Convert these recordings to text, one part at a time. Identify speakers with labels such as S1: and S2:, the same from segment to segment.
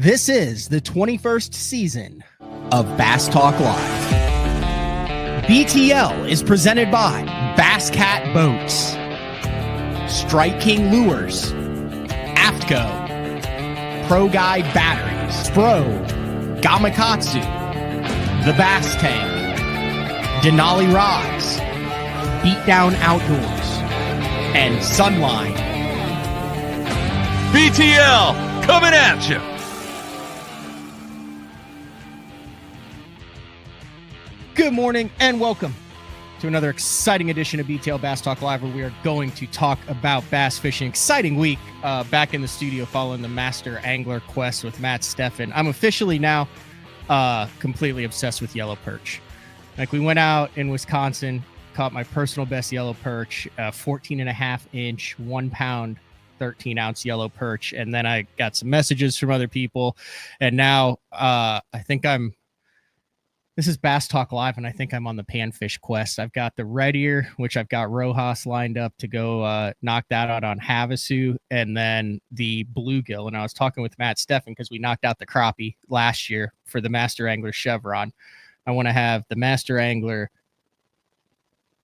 S1: This is the 21st season of Bass Talk Live. BTL is presented by Bass Cat Boats, Strike King Lures, Aftco, Pro Guide Batteries, Pro, Gamakatsu, The Bass Tank, Denali Rods, Beatdown Outdoors, and Sunline.
S2: BTL coming at you.
S1: Good morning and welcome to another exciting edition of BTL Bass Talk Live, where we are going to talk about bass fishing. Exciting week back in the studio following the Master Angler Quest with Matt Steffen. I'm officially now completely obsessed with yellow perch. Like, we went out in Wisconsin, caught my personal best yellow perch, 14 and a half inch, 1 pound, 13 ounce yellow perch. And then I got some messages from other people. And now I think this is Bass Talk Live, and I think I'm on the panfish quest. I've got the red ear, which I've got Rojas lined up to go knock that out on Havasu, and then the bluegill. And I was talking with Matt Steffen because we knocked out the crappie last year for the Master Angler Chevron. I want to have the Master Angler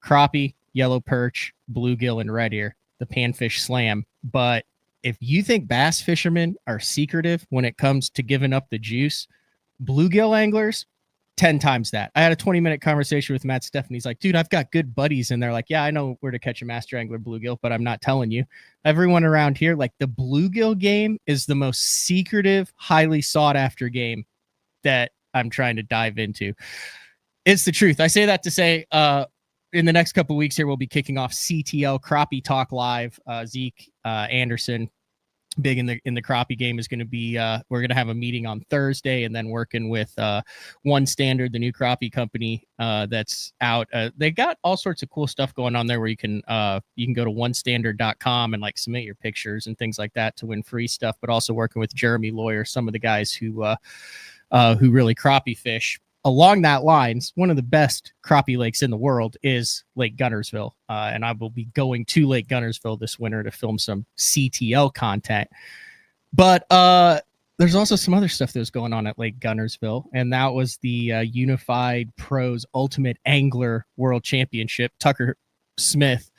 S1: crappie, yellow perch, bluegill, and red ear, the panfish slam. But if you think bass fishermen are secretive when it comes to giving up the juice, bluegill anglers, 10 times that. I had a 20-minute conversation with Matt Steffen. He's like, dude, I've got good buddies. And they're like, yeah, I know where to catch a Master Angler bluegill, but I'm not telling you. Everyone around here, like, the bluegill game is the most secretive, highly sought after game that I'm trying to dive into. It's the truth. I say that to say, in the next couple of weeks here, we'll be kicking off CTL Crappie Talk Live. Zeke Anderson, big in the crappie game, is going to be we're going to have a meeting on Thursday, and then working with One Standard, the new crappie company that's out. They got all sorts of cool stuff going on there, where you can go to onestandard.com and like submit your pictures and things like that to win free stuff, but also working with Jeremy Lawyer, some of the guys who really crappie fish. Along that lines, one of the best crappie lakes in the world is Lake Guntersville. And I will be going to Lake Guntersville this winter to film some CTL content. But there's also some other stuff that was going on at Lake Guntersville, and that was the Unified Pros Ultimate Angler World Championship. Tucker Smith.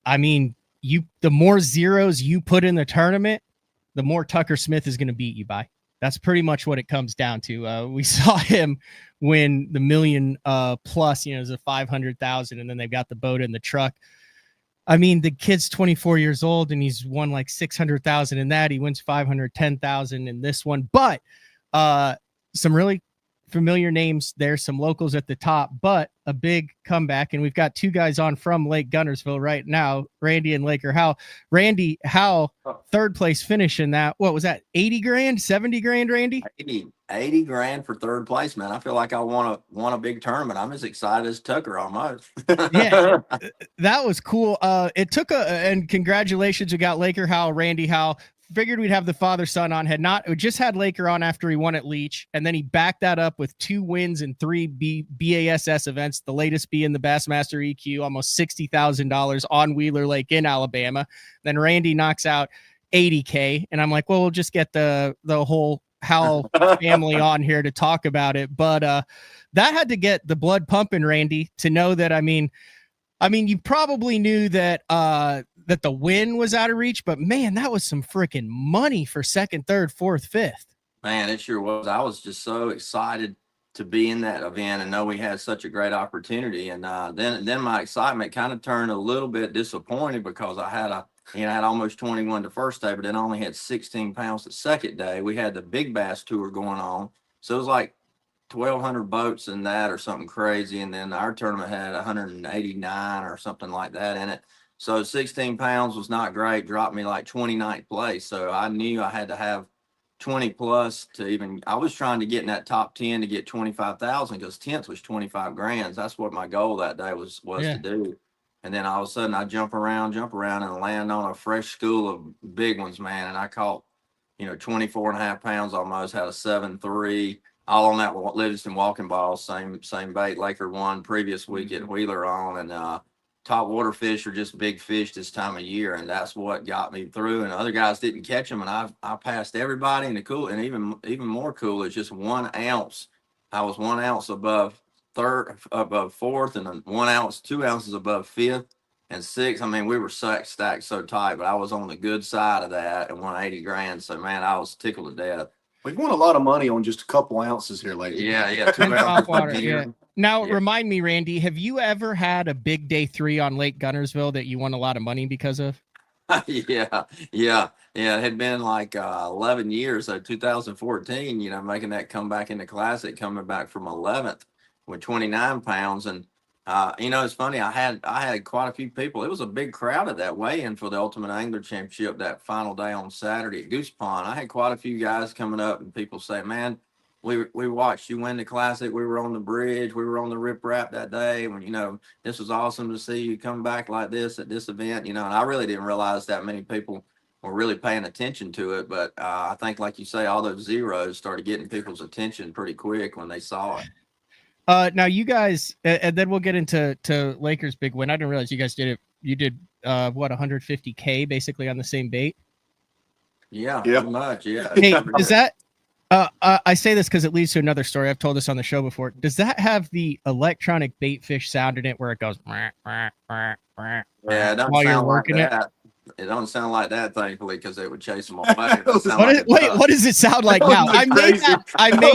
S1: I mean, the more zeros you put in the tournament, the more Tucker Smith is going to beat you by. That's pretty much what it comes down to. We saw him win the million plus, it was a 500,000, and then they've got the boat in the truck. I mean, the kid's 24 years old, and he's won like 600,000 in that. He wins 510,000 in this one, but some really familiar names there, some locals at the top, but a big comeback. And we've got two guys on from Lake Guntersville right now, Randy and Laker Howell. Randy Howell, third place finish in that. What was that? 80 grand, 70 grand, Randy?
S3: 80 grand for third place, man. I feel like I won a big tournament. I'm as excited as Tucker almost.
S1: Yeah, that was cool. It took and congratulations. We got Laker Howell, Randy Howell. Figured we'd have the father-son on. We just had Laker on after he won at Leech, and then he backed that up with 2 wins in 3 BASS events, the latest being the Bassmaster EQ, almost $60,000 on Wheeler Lake in Alabama. Then Randy knocks out 80K, and I'm like, well, we'll just get the whole Howell family on here to talk about it. But that had to get the blood pumping, Randy, to know that, I mean, you probably knew that that the win was out of reach, but man, that was some freaking money for second, third, fourth, fifth.
S3: Man, it sure was. I was just so excited to be in that event and know we had such a great opportunity. And then my excitement kind of turned a little bit disappointed, because I had almost 21 the first day, but then I only had 16 pounds the second day. We had the Big Bass Tour going on, so it was like 1,200 boats in that or something crazy. And then our tournament had 189 or something like that in it. So 16 pounds was not great, dropped me like 29th place. So I knew I had to have 20 plus to even, I was trying to get in that top 10 to get 25,000, because 10th was 25 grand. That's what my goal that day was to do. And then all of a sudden I jump around and land on a fresh school of big ones, man. And I caught, 24 and a half pounds almost, had a 7.3, all on that Livingston walking ball, same bait Laker won previous week at Wheeler on. And topwater fish are just big fish this time of year, and that's what got me through. And other guys didn't catch them, and I passed everybody. And the cool, and even more cool is just 1 ounce. I was 1 ounce above fourth, and then 1 ounce, 2 ounces above fifth and sixth. I mean, we were stacked so tight, but I was on the good side of that and won 80 grand. So man, I was tickled to death.
S4: We've won a lot of money on just a couple ounces here lately.
S3: Yeah, 2
S1: And
S3: ounces
S1: topwater,
S3: a year.
S1: yeah. Now,
S3: Yeah.
S1: remind me, Randy, have you ever had a big day 3 on Lake Guntersville that you won a lot of money because of?
S3: Yeah. It had been like 11 years, so 2014, making that comeback in the classic, coming back from 11th with 29 pounds. And it's funny, I had quite a few people. It was a big crowd at that weigh-in for the Ultimate Angler Championship that final day on Saturday at Goose Pond. I had quite a few guys coming up, and people say, man, we watched you win the classic. We were on the bridge. We were on the rip rap that day when, this was awesome to see you come back like this at this event, and I really didn't realize that many people were really paying attention to it. But I think, like you say, all those zeros started getting people's attention pretty quick when they saw it.
S1: Now you guys, and then we'll get into Lakers' big win. I didn't realize you guys did it. You did what, 150K basically on the same bait?
S3: Yeah, pretty much. Yeah.
S1: Hey, does that? I say this because it leads to another story. I've told this on the show before. Does that have the electronic bait fish sound in it where it goes?
S3: Yeah, it doesn't
S1: while you're
S3: sound like
S1: working
S3: that. It don't sound like that, thankfully, because it would chase them away. It sound like it
S1: Wait,
S3: does.
S1: what does it sound like now? I made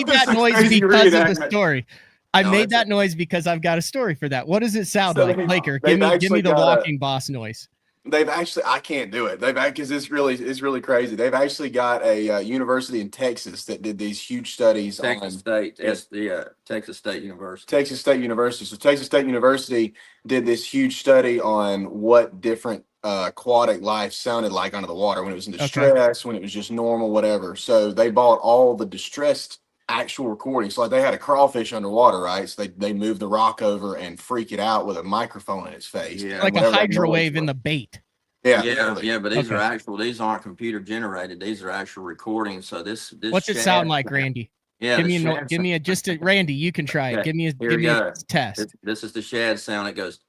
S1: that noise
S4: Crazy
S1: because of the
S4: reenactment.
S1: story. I
S3: No,
S1: made
S3: it's
S1: that noise because I've got a story for that. What does it sound
S4: So
S1: like, Laker?
S4: they've
S1: Give me
S4: actually
S1: the
S4: got
S1: walking boss noise.
S4: They've actually, I can't do it. Because it's really crazy. They've actually got a university in Texas that did these huge studies
S3: Texas
S4: on
S3: State, Texas State University.
S4: Texas State University. So Texas State University did this huge study on what different aquatic life sounded like under the water when it was in distress, when it was just normal, whatever. So they bought all the distressed actual recordings. So like they had a crawfish underwater, right? So they moved the rock over and freak it out with a microphone in its face.
S3: Yeah.
S1: Like a
S4: whatever that
S1: hydro
S4: noise
S1: wave in
S4: was.
S1: the bait.
S4: Yeah.
S3: But these
S1: Okay.
S3: are actual. These aren't computer generated. These are actual recordings. So this.
S1: What's it
S3: shad-
S1: sound like, Randy?
S3: Yeah,
S1: Give
S3: the
S1: me
S3: shad
S1: give me a just a Randy. You can try it.
S3: Okay,
S1: Give me
S3: here
S1: a
S3: we go.
S1: test.
S3: This is the shad sound. It goes.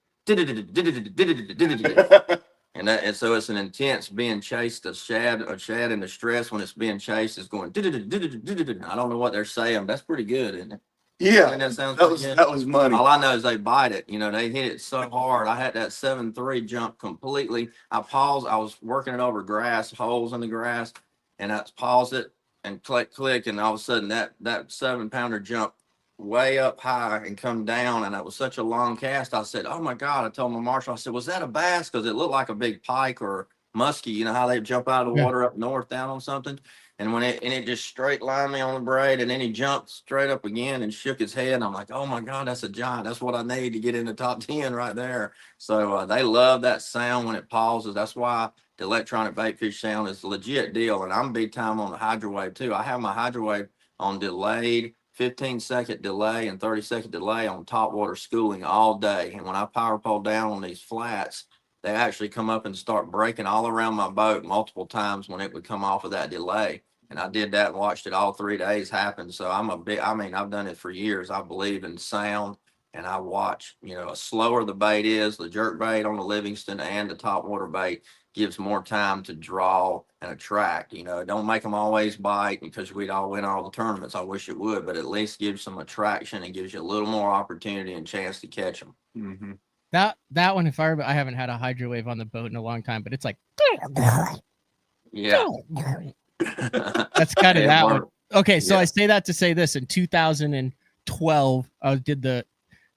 S3: And so it's an intense being chased. A shad in distress when it's being chased is going. I don't know what they're saying. That's pretty good, isn't it?
S4: Yeah.
S3: And that sounds
S4: That
S3: pretty
S4: was
S3: good.
S4: that was money.
S3: All I know is they bite it. They hit it so hard. I had that 7-3 jump completely. I paused. I was working it over grass, holes in the grass, and I paused it and click, and all of a sudden that 7-pounder jump way up high and come down, and it was such a long cast. I said, "Oh my God!" I told my marshal, I said, "Was that a bass?" Because it looked like a big pike or muskie. You know how they jump out of the water up north down on something. And when it just straight lined me on the braid, and then he jumped straight up again and shook his head. And I'm like, oh my God, that's a giant. That's what I need to get in the top 10 right there. So they love that sound when it pauses. That's why the electronic bait fish sound is a legit deal. And I'm big time on the hydro wave too. I have my hydro wave on delayed, 15-second delay and 30-second delay on topwater schooling all day. And when I power pole down on these flats, they actually come up and start breaking all around my boat multiple times when it would come off of that delay. And I did that and watched it all 3 days happen. So I've done it for years. I believe in sound, and I watch, a slower the bait is, the jerk bait on the Livingston and the topwater bait gives more time to draw and attract. It don't make them always bite because we'd all win all the tournaments. I wish it would, but at least gives some attraction and gives you a little more opportunity and chance to catch them.
S4: Mm-hmm.
S1: That one, I haven't had a hydro wave on the boat in a long time, but it's like,
S3: Yeah.
S1: that's kind of
S3: It
S1: that one.
S3: worked.
S1: Okay, so
S3: Yeah.
S1: I say that to say this: in 2012,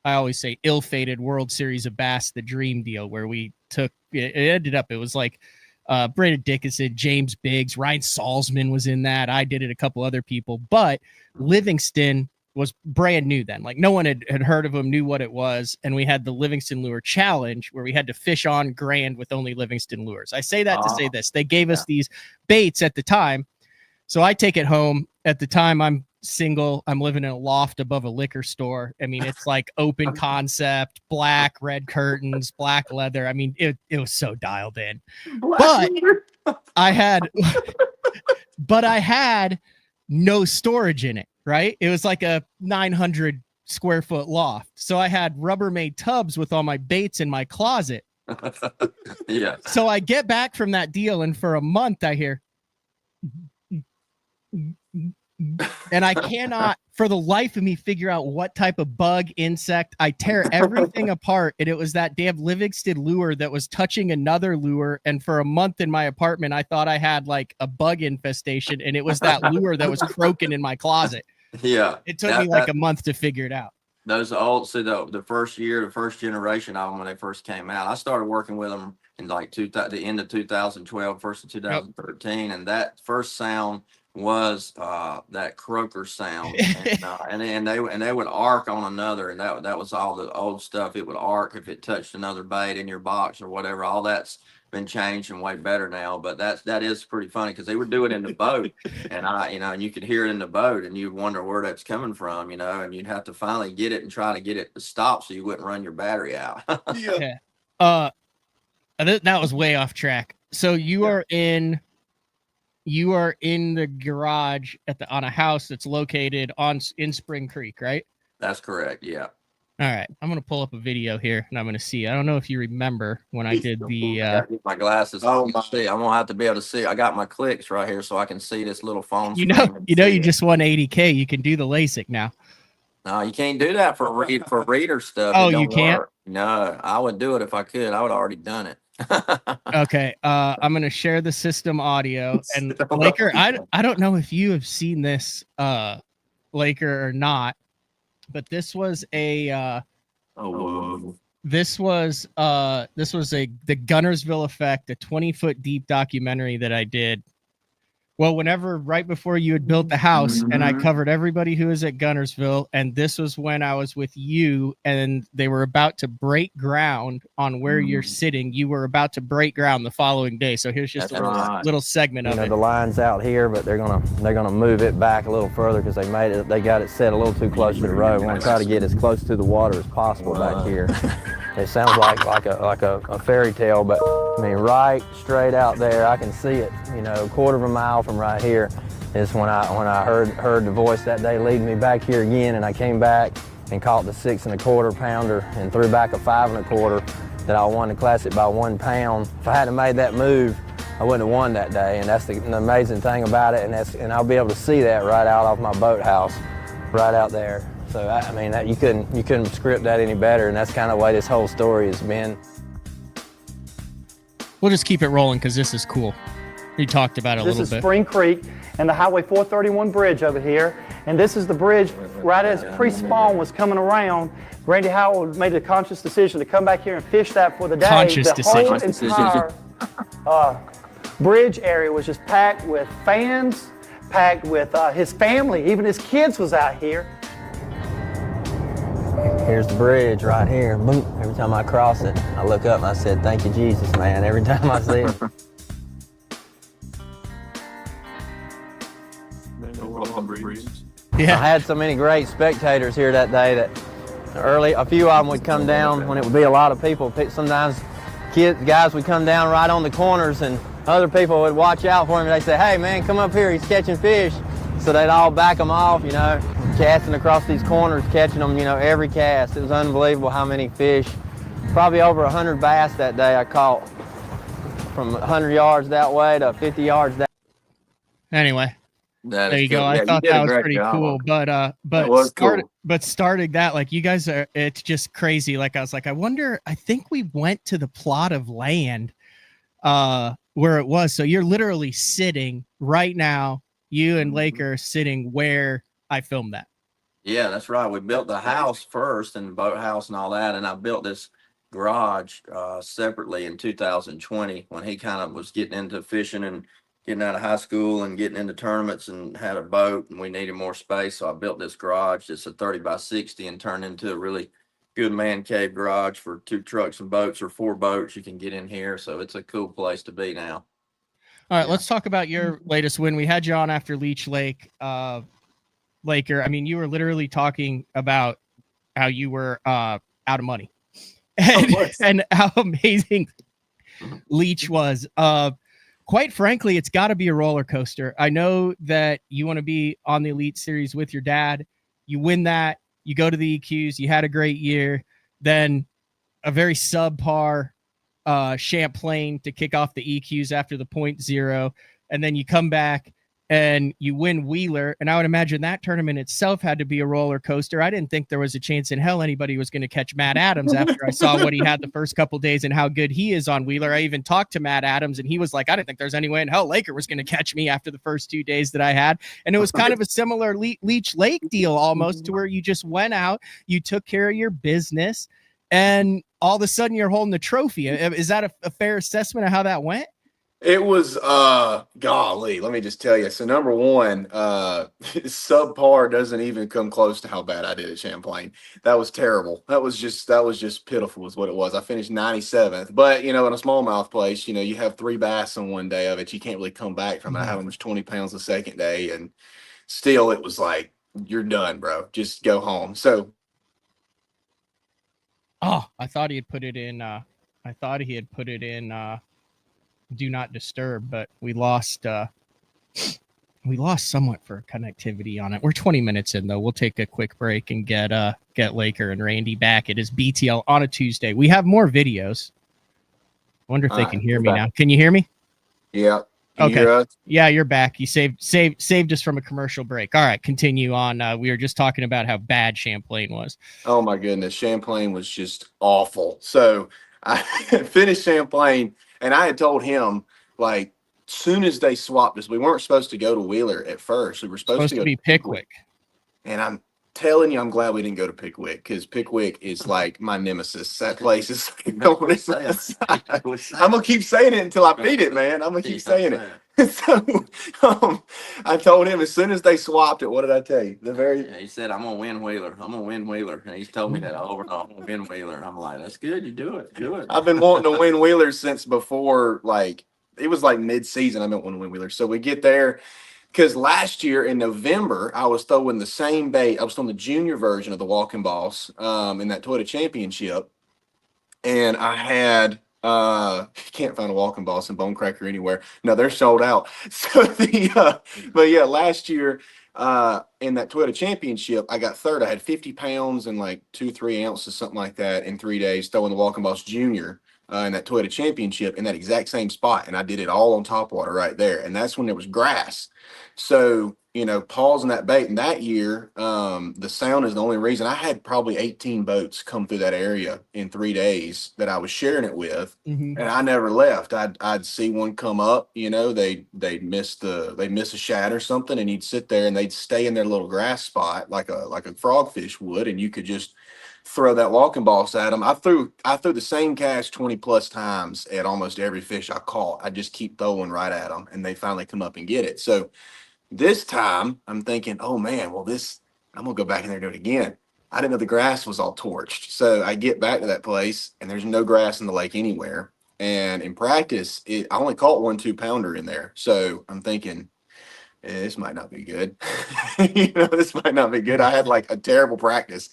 S1: I always say ill-fated World Series of Bass, the Dream Deal, where we took it. It was like Brandon Dickinson, James Biggs, Ryan Salzman was in that. I did it, a couple other people, but Livingston was brand new then. Like no one had heard of him, knew what it was. And we had the Livingston Lure Challenge where we had to fish on Grand with only Livingston lures. I say that to say this. They gave us these baits at the time. So I take it home. At the time, I'm single. I'm living in a loft above a liquor store. I mean, it's like open concept, black, red curtains, black leather. I mean, it was so dialed in. But I had no storage in it, right? It was like a 900 square foot loft. So I had Rubbermaid tubs with all my baits in my closet.
S3: Yeah.
S1: So I get back from that deal, and for a month I hear, and I cannot for the life of me figure out what type of bug, insect. I tear everything apart, and it was that damn Livingston lure that was touching another lure. And for a month in my apartment, I thought I had like a bug infestation, and it was that lure that was croaking in my closet.
S3: Yeah.
S1: It took me like a month to figure it out.
S3: Those old, so the first generation of them, when they first came out, I started working with them in like the end of 2012, first of 2013. And that first sound was that croaker sound, and they would arc on another, and that was all the old stuff. It would arc if it touched another bait in your box or whatever. All that's been changed and way better now, but that is pretty funny because they would do it in the boat, and and you could hear it in the boat, and you'd wonder where that's coming from, and you'd have to finally get it and try to get it to stop so you wouldn't run your battery out.
S1: Yeah. That was way off track. So you are in the garage on a house that's located in Spring Creek, right?
S3: That's correct. Yeah.
S1: All right. I'm going to pull up a video here, and I'm going to see. I don't know if you remember when I did the
S3: my glasses. I'm going to have to be able to see. I got my clicks right here so I can see this little phone.
S1: You just won 80K. You can do the LASIK now.
S3: No, you can't do that for reader stuff.
S1: Oh, you can't?
S3: No, I would do it if I could. I would already done it.
S1: Okay. I'm going to share the system audio, and Laker, I don't know if you have seen this Laker or not, but this was the Guntersville Effect, a 20-foot deep documentary that I did. Well, right before you had built the house, and I covered everybody who was at Guntersville, and this was when I was with you, and they were about to break ground on where you're sitting. You were about to break ground the following day. So here's just a little segment of it.
S5: The line's out here, but they're gonna move it back a little further because they got it set a little too close to the road. We want to try to get as close to the water as possible back here. It sounds like a fairy tale, but I mean, right straight out there, I can see it. A quarter of a mile from right here is when I heard the voice that day leading me back here again, and I came back and caught the 6 1/4 pounder and threw back a 5 1/4 that I won the Classic by 1 pound. If I hadn't made that move, I wouldn't have won that day, and that's the amazing thing about it. And I'll be able to see that right out off my boathouse, right out there. So I mean, you couldn't script that any better, and that's kind of the way this whole story has been.
S1: We'll just keep it rolling because this is cool. We talked about it a little bit.
S6: This is Spring Creek and the Highway 431 bridge over here, and this is the bridge right as pre-spawn was coming around. Randy Howell made a conscious decision to come back here and fish that for the day. The whole entire bridge area was just packed with fans, packed with his family. Even his kids was out here.
S5: Here's the bridge right here. Boom. Every time I cross it, I look up and I said, "Thank you, Jesus, man," every time I see it.
S1: Yeah.
S5: I had so many great spectators here that day that a few of them would come down when it would be a lot of people. Sometimes guys would come down right on the corners, and other people would watch out for him. They'd say, "Hey man, come up here, he's catching fish." So they'd all back them off, casting across these corners, catching them, every cast. It was unbelievable how many fish. Probably over 100 bass that day I caught, from 100 yards that way to 50 yards that way.
S1: Anyway, there you go. I thought that was pretty cool, but starting that, like, you guys are, it's just crazy. Like, I was like, I think we went to the plot of land where it was. So you're literally sitting right now, you and Laker sitting where I filmed that.
S3: Yeah, that's right. We built the house first, and the boathouse and all that, and I built this garage separately in 2020 when he kind of was getting into fishing and getting out of high school and getting into tournaments and had a boat, and we needed more space. So I built this garage. It's a 30 by 60 and turned into a really good man cave garage for 2 trucks and boats, or 4 boats. You can get in here. So it's a cool place to be now.
S1: All right, let's talk about your latest win. We had you on after Leech Lake. Laker, I mean, you were literally talking about how you were out of money and how amazing Leech was. Quite frankly, it's got to be a roller coaster. I know that you want to be on the Elite Series with your dad. You win that. you go to the EQs, you had a great year, then a very subpar Champlain to kick off the EQs after the 0.0, and then you come back and you win Wheeler. And I would imagine that tournament itself had to be a roller coaster. I didn't think there was a chance in hell anybody was going to catch Matt Adams after I saw what he had the first couple days and how good he is on Wheeler. I even talked to Matt Adams, and he was like, I didn't think there's any way in hell Laker was going to catch me after the first 2 days that I had. And it was kind of a similar Leech Lake deal almost, to where you just went out, you took care of your business, and all of a sudden you're holding the trophy. Is that a fair assessment of how that went?
S4: It was, golly, let me just tell you. So number one, subpar doesn't even come close to how bad I did at Champlain. That was terrible. That was just pitiful is what it was. I finished 97th, but in a smallmouth place, you have 3 bass on one day of it. You can't really come back from it. I had almost 20 pounds the second day, and still it was like, you're done, bro. Just go home. So.
S1: Oh, I thought he had put it in, do not disturb, but we lost somewhat for connectivity on it. We're 20 minutes in though. We'll take a quick break and get Laker and Randy back. It is BTL on a Tuesday. We have more videos. I wonder if they can hear me now. Can you hear me?
S4: Yeah.
S1: Okay. Yeah, you're back. You saved us from a commercial break. All right, continue on. We were just talking about how bad Champlain was.
S4: Oh my goodness, Champlain was just awful. So I finished Champlain, and I had told him, like, soon as they swapped us, we weren't supposed to go to Wheeler at first. We were supposed to go
S1: be Pickwick.
S4: And I'm telling you, I'm glad we didn't go to Pickwick, because Pickwick is like my nemesis. That place is I'm gonna keep saying it until I beat it, man. I'm gonna keep saying it. So I told him as soon as they swapped it, what did I tell you?
S3: He said, I'm gonna win Wheeler. I'm gonna win Wheeler. And he's told me that over and over. I'm gonna win Wheeler. And I'm like, that's good. You do it. Do it.
S4: I've been wanting to win Wheeler since before, like, it was like mid-season. I've been wanting to win Wheeler. So we get there, because last year in November, I was throwing the same bait. I was throwing the junior version of the Walking Boss in that Toyota Championship. And I had, can't find a Walking Boss and Bone Cracker anywhere. No, they're sold out. So but yeah, last year in that Toyota Championship, I got third. I had 50 pounds and like 2-3 ounces, something like that, in 3 days, throwing the Walking Boss Junior in that Toyota Championship in that exact same spot. And I did it all on topwater right there. And that's when there was grass. So, pausing that bait. And that year, the sound is the only reason. I had probably 18 boats come through that area in 3 days that I was sharing it with. And I never left. I'd see one come up, they'd miss a shad or something, and you'd sit there and they'd stay in their little grass spot like a frogfish would, and you could just throw that Walking Boss at them. I threw the same cast 20 plus times at almost every fish I caught. I just keep throwing right at them, and they finally come up and get it. So this time I'm thinking, oh man, well I'm gonna go back in there and do it again. I didn't know the grass was all torched. So I get back to that place, and there's no grass in the lake anywhere. And in practice, I only caught 1 2-pounder in there. So I'm thinking, this might not be good. This might not be good. I had like a terrible practice.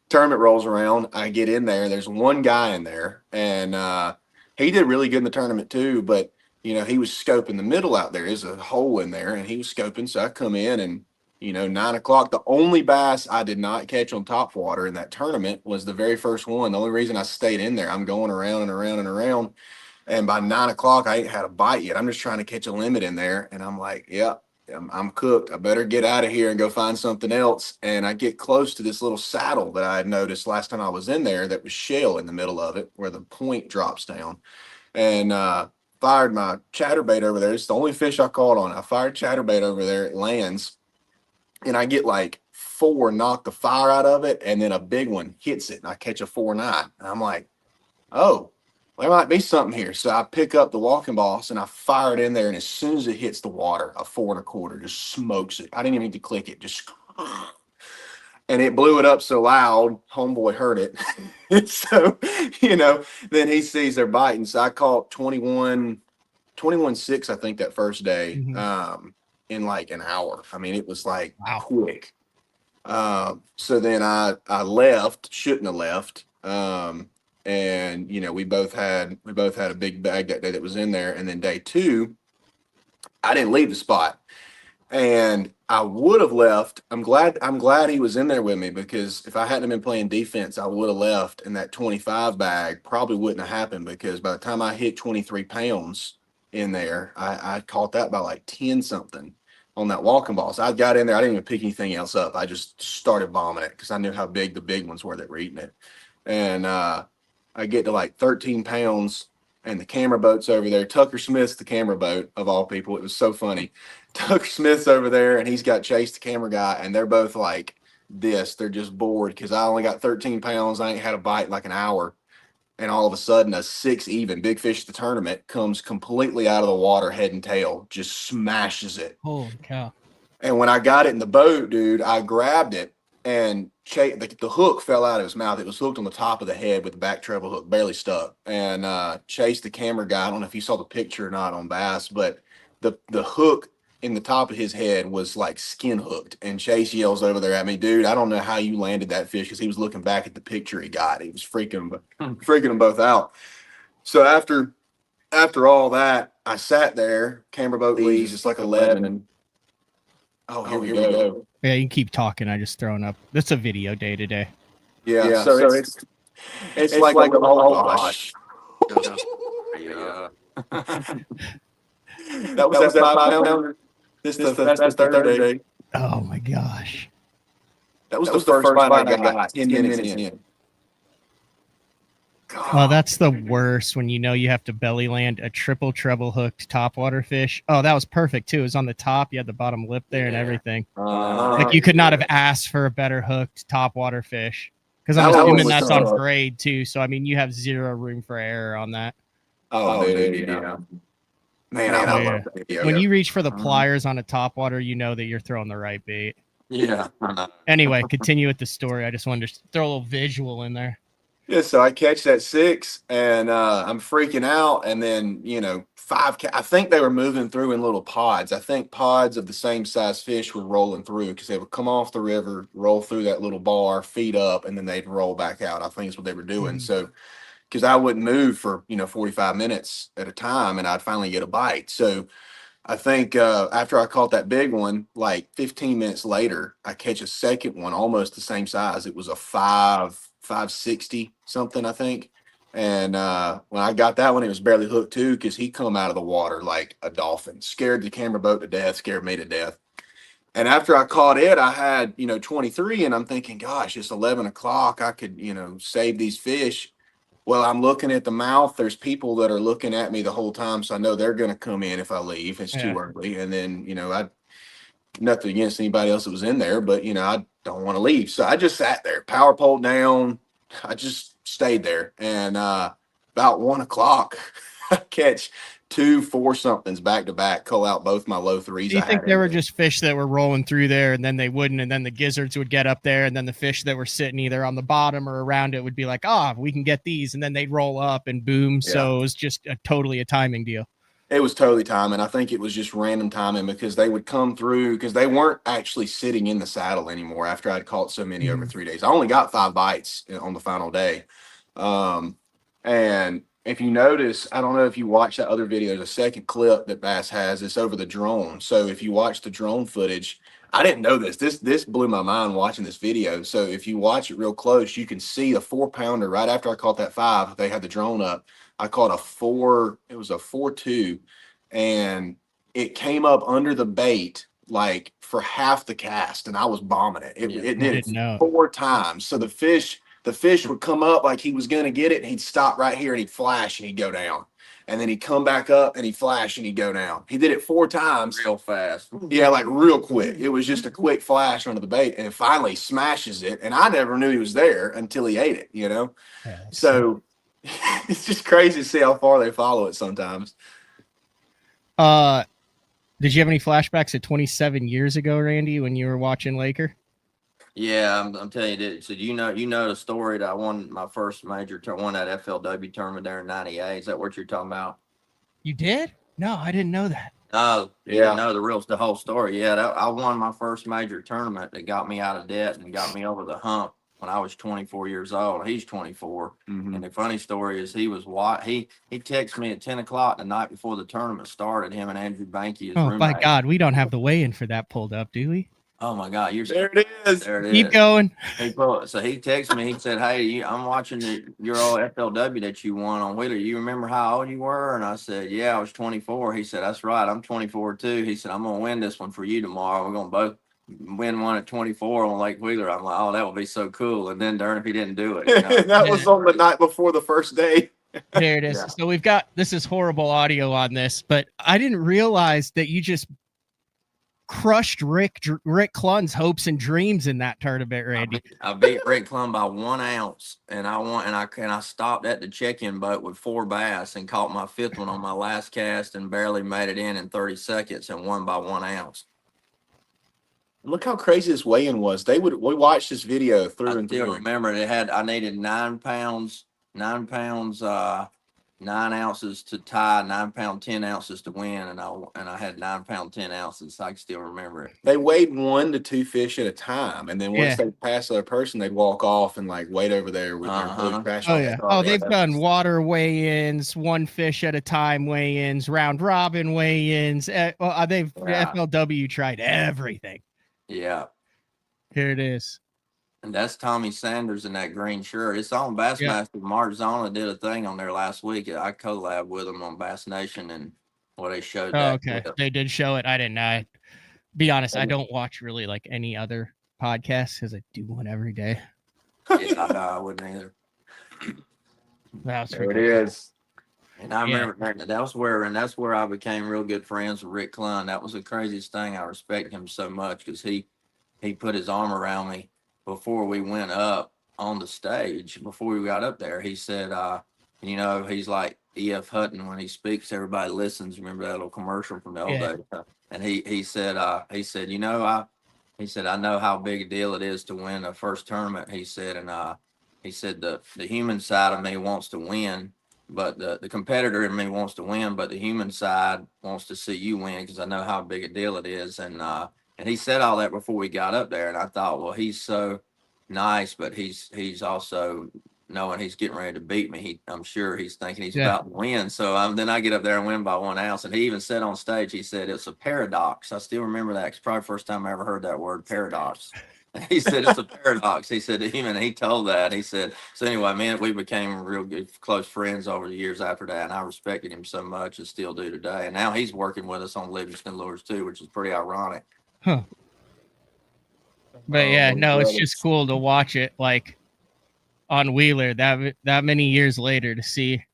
S4: Tournament rolls around. I get in there. There's one guy in there, and he did really good in the tournament too. But he was scoping the middle out there. There's a hole in there, and he was scoping. So I come in, and 9 o'clock. The only bass I did not catch on topwater in that tournament was the very first one. The only reason I stayed in there, I'm going around and around and around, and by 9 o'clock I ain't had a bite yet. I'm just trying to catch a limit in there, and I'm like, yeah. I'm cooked. I better get out of here and go find something else. And I get close to this little saddle that I had noticed last time I was in there that was shell in the middle of it where the point drops down. And fired my chatterbait over there. It's the only fish I caught on. I fired chatterbait over there. It lands. And I get like 4 knock the fire out of it. And then a big one hits it. And I catch a 4.9. And I'm like, oh, there might be something here. So I pick up the Walking Boss and I fire it in there. And as soon as it hits the water, a 4 1/4 just smokes it. I didn't even need to click it. Just, and it blew it up so loud, homeboy heard it. So, then he sees they're biting. So I caught 21.6, I think, that first day, in like an hour. I mean, it was like quick. So then I left, shouldn't have left. And we both had a big bag that day that was in there. And then day 2, I didn't leave the spot, and I would have left. I'm glad he was in there with me, because if I hadn't been playing defense, I would have left, and that 25 bag probably wouldn't have happened, because by the time I hit 23 pounds in there, I caught that by like 10 something on that walking ball. So I got in there. I didn't even pick anything else up. I just started bombing it because I knew how big the big ones were that were eating it. And I get to like 13 pounds, and the camera boat's over there. Tucker Smith's the camera boat, of all people. It was so funny. Tucker Smith's over there, and he's got Chase, the camera guy, and they're both like this. They're just bored because I only got 13 pounds. I ain't had a bite in like an hour. And all of a sudden, a 6 even big fish at the tournament comes completely out of the water, head and tail, just smashes it.
S1: Holy cow.
S4: And when I got it in the boat, dude, I grabbed it, and the hook fell out of his mouth. It was hooked on the top of the head with the back treble hook, barely stuck. And Chase, the camera guy, I don't know if you saw the picture or not on Bass, but the hook in the top of his head was like skin hooked. And Chase yells over there at me, dude, I don't know how you landed that fish, because he was looking back at the picture he got. He was freaking them both out. So after all that, I sat there, camera boat leaves, it's like 11, and here we go.
S1: Yeah, you can keep talking. I just throwing up. That's a video day today.
S4: Yeah, so it's like oh gosh.
S3: Yeah.
S4: That was that 5 pounder. That's the third day.
S1: Oh my gosh.
S4: That was the first bite I got 10 minutes in.
S1: Oh, that's the worst, when you know you have to belly land a triple treble hooked topwater fish. Oh, that was perfect too. It was on the top. You had the bottom lip there and everything. Like you could not have asked for a better hooked topwater fish, because I'm assuming that's on grade too. So I mean, you have zero room for error on that.
S4: Oh, dude, yeah. Man, I love that video.
S1: When you reach for the pliers on a topwater, you know that you're throwing the right bait.
S3: Yeah.
S1: Anyway, continue with the story. I just wanted to throw a little visual in there.
S4: Yeah, so I catch that 6, and I'm freaking out, and then I think they were moving through in little pods. I think pods of the same size fish were rolling through, because they would come off the river, roll through that little bar, feed up, and then they'd roll back out. I think is what they were doing. So because I wouldn't move for 45 minutes at a time, and I'd finally get a bite. So I think after I caught that big one, like 15 minutes later, I catch a second one almost the same size. It was a 560 something, I think. And when I got that one, it was barely hooked too, because he come out of the water like a dolphin. Scared the camera boat to death, scared me to death. And after I caught it, I had 23, and I'm thinking, gosh, it's 11 o'clock. I could save these fish. Well, I'm looking at the mouth. There's people that are looking at me the whole time, so I know they're going to come in if I leave. It's too early. And then, I nothing against anybody else that was in there, but, I don't want to leave. So I just sat there, power pole down. I just stayed there. And about 1 o'clock, I catch 2 4-somethings back to back, cull out both my low 3s.
S1: Do you think there were just fish that were rolling through there, and then they wouldn't, and then the gizzards would get up there, and then the fish that were sitting either on the bottom or around it would be like, we can get these, and then they'd roll up and boom. Yeah. So it was just totally a timing deal.
S4: It was totally timing. I think it was just random timing, because they would come through, because they weren't actually sitting in the saddle anymore after I'd caught so many over 3 days. I only got 5 bites on the final day. And if you notice, I don't know if you watch that other video, the second clip that Bass has, it's over the drone. So if you watch the drone footage, I didn't know this. This blew my mind watching this video. So if you watch it real close, you can see a 4-pounder right after I caught that 5. They had the drone up. I caught it was a 4.2, and it came up under the bait like for half the cast, and I was bombing it. It did it 4 times. So the fish would come up like he was going to get it, and he'd stop right here, and he'd flash, and he'd go down. And then he'd come back up, and he'd flash, and he'd go down. He did it 4 times.
S3: Real fast.
S4: Yeah, like real quick. It was just a quick flash under the bait, and finally smashes it. And I never knew he was there until he ate it, Yeah, so it's just crazy to see how far they follow it sometimes.
S1: Did you have any flashbacks of 27 years ago, Randy, when you were watching Laker?
S3: Yeah, I'm telling you. So you know the story that I won my first major won that FLW tournament there in '98. Is that what you're talking about?
S1: You did? No, I didn't know that.
S3: Oh, you didn't know the whole story. Yeah, I won my first major tournament that got me out of debt and got me over the hump. when I was 24 years old. He's 24. And the funny story is he texted me at 10 o'clock the night before the tournament started, him and Andrew Banky, his roommate.
S1: My God, we don't have the weigh-in for that pulled up, do we?
S3: Oh my God,
S4: there it is.
S3: There it
S1: Keep
S3: is.
S1: going.
S3: So he texted me. He said, "Hey, I'm watching your old FLW that you won on Wheeler. You remember how old you were?" And I said, "Yeah, I was 24." He said, "That's right. I'm 24 too." He said, "I'm gonna win this one for you tomorrow. We're gonna both win one at 24 on Lake Wheeler." I'm like, "Oh, that would be so cool." And then darn if he didn't do it. You know?
S4: That was on the night before the first day.
S1: There it is.
S3: Yeah.
S1: So we've got, this is horrible audio on this, but I didn't realize that you just crushed Rick Clunn's hopes and dreams in that tournament, Randy.
S3: I beat Rick Clunn by 1 ounce, and I stopped at the check-in boat with 4 bass and caught my 5th one on my last cast and barely made it in 30 seconds and won by 1 ounce.
S4: Look how crazy this weigh-in was. We watched this video through and
S3: Still
S4: through.
S3: remember I needed 9 pounds, 9 ounces to tie, 9 pound 10 ounces to win, and I had 9 pound 10 ounces. I can still remember it.
S4: They weighed 1 to 2 fish at a time, and then once
S1: Yeah.
S4: they passed the other person, they'd walk off and like wait over there with their blue crash.
S1: Oh yeah. Oh, they've done water weigh-ins, 1 fish at a time weigh-ins, round robin weigh-ins. FLW tried everything.
S3: Yeah.
S1: Here it is.
S3: And that's Tommy Sanders in that green shirt. It's on Bassmaster.
S1: Yeah.
S3: Mark Zona did a thing on there last week. I collabed with him on Bass Nation, and they showed that.
S1: Okay.
S3: Clip.
S1: They did show it. I didn't know. Be honest, I don't watch really like any other podcasts because I do one every day.
S3: Yeah, I wouldn't either.
S4: There it is.
S3: And I remember that's where I became real good friends with Rick Clunn. That was the craziest thing. I respect him so much because he put his arm around me before we went up on the stage. Before we got up there, he said, he's like E.F. Hutton when he speaks, everybody listens. Remember that little commercial from the old days? And he said, I know how big a deal it is to win a first tournament. He said, and he said the human side of me wants to win, but the competitor in me wants to win, but the human side wants to see you win because I know how big a deal it is. And he said all that before we got up there, and I thought, well, he's so nice, but he's also knowing he's getting ready to beat me. I'm sure he's thinking he's about to win. So then I get up there and win by 1 ounce. And he even said on stage, he said it's a paradox. I still remember that. It's probably the first time I ever heard that word, paradox. He said it's a paradox. He said he told that. He said, so anyway, man, we became real good, close friends over the years after that. And I respected him so much and still do today. And now he's working with us on Livingston Lures too, which is pretty ironic.
S1: Huh. But yeah, no, it's just cool to watch it like on Wheeler that many years later to see.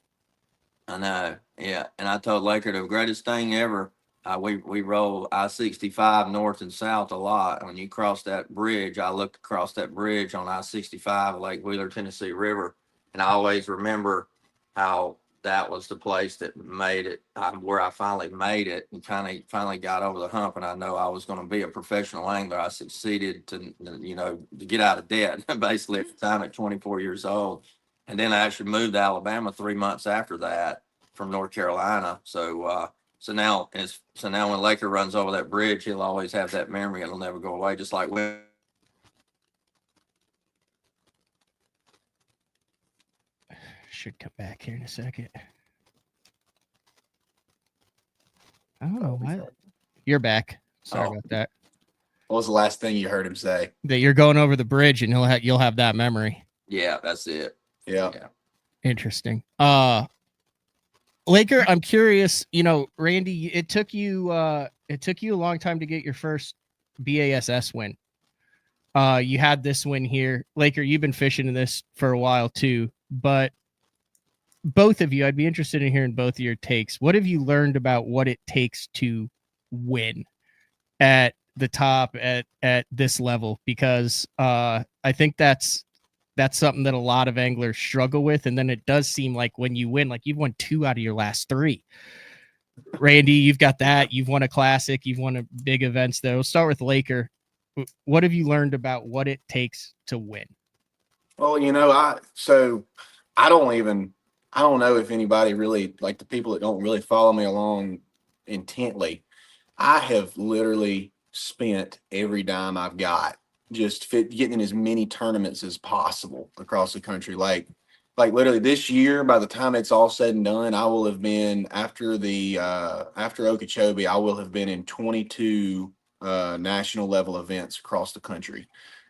S3: I know. Yeah. And I told Laker the greatest thing ever. We roll I-65 north and south a lot. When you cross that bridge, I looked across that bridge on I-65, Lake Wheeler, Tennessee River. And I always remember how that was the place that made it, where I finally made it and finally got over the hump. And I know I was going to be a professional angler. I succeeded to get out of debt basically at the time at 24 years old. And then I actually moved to Alabama 3 months after that from North Carolina. So now when Laker runs over that bridge, he'll always have that memory. It'll never go away. Just like when.
S1: Should come back here in a second. I don't know why. You're back. Sorry about that.
S4: What was the last thing you heard him say?
S1: That you're going over the bridge and you'll have that memory.
S3: Yeah, that's it.
S4: Yeah.
S1: Interesting. Laker, I'm curious, Randy, it took you a long time to get your first BASS win. You had this win here. Laker, you've been fishing in this for a while too, but both of you, I'd be interested in hearing both of your takes. What have you learned about what it takes to win at the top at this level? Because I think that's something that a lot of anglers struggle with. And then it does seem like when you win, like you've won 2 out of your last 3. Randy, you've got that. You've won a classic. You've won a big events though. We'll start with Laker. What have you learned about what it takes to win?
S4: Well, I don't know if anybody really, like the people that don't really follow me along intently, I have literally spent every dime I've got just getting in as many tournaments as possible across the country. Like literally this year, by the time it's all said and done, I will have been after Okeechobee, I will have been in 22 national level events across the country.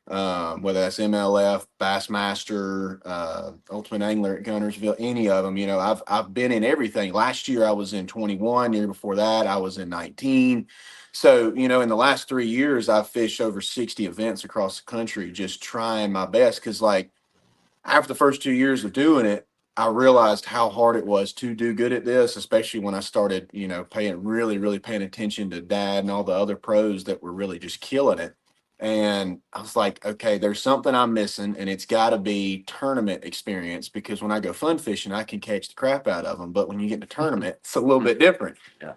S4: Whether that's MLF, Bassmaster, Ultimate Angler at Guntersville, any of them, I've been in everything. Last year I was in 21, year before that I was in 19. So, in the last 3 years, I've fished over 60 events across the country, just trying my best. Cause like after the first 2 years of doing it, I realized how hard it was to do good at this, especially when I started, really paying attention to Dad and all the other pros that were really just killing it. And I was like, okay, there's something I'm missing, and it's got to be tournament experience, because when I go fun fishing, I can catch the crap out of them. But when you get in a tournament, it's a little bit different.
S3: Yeah.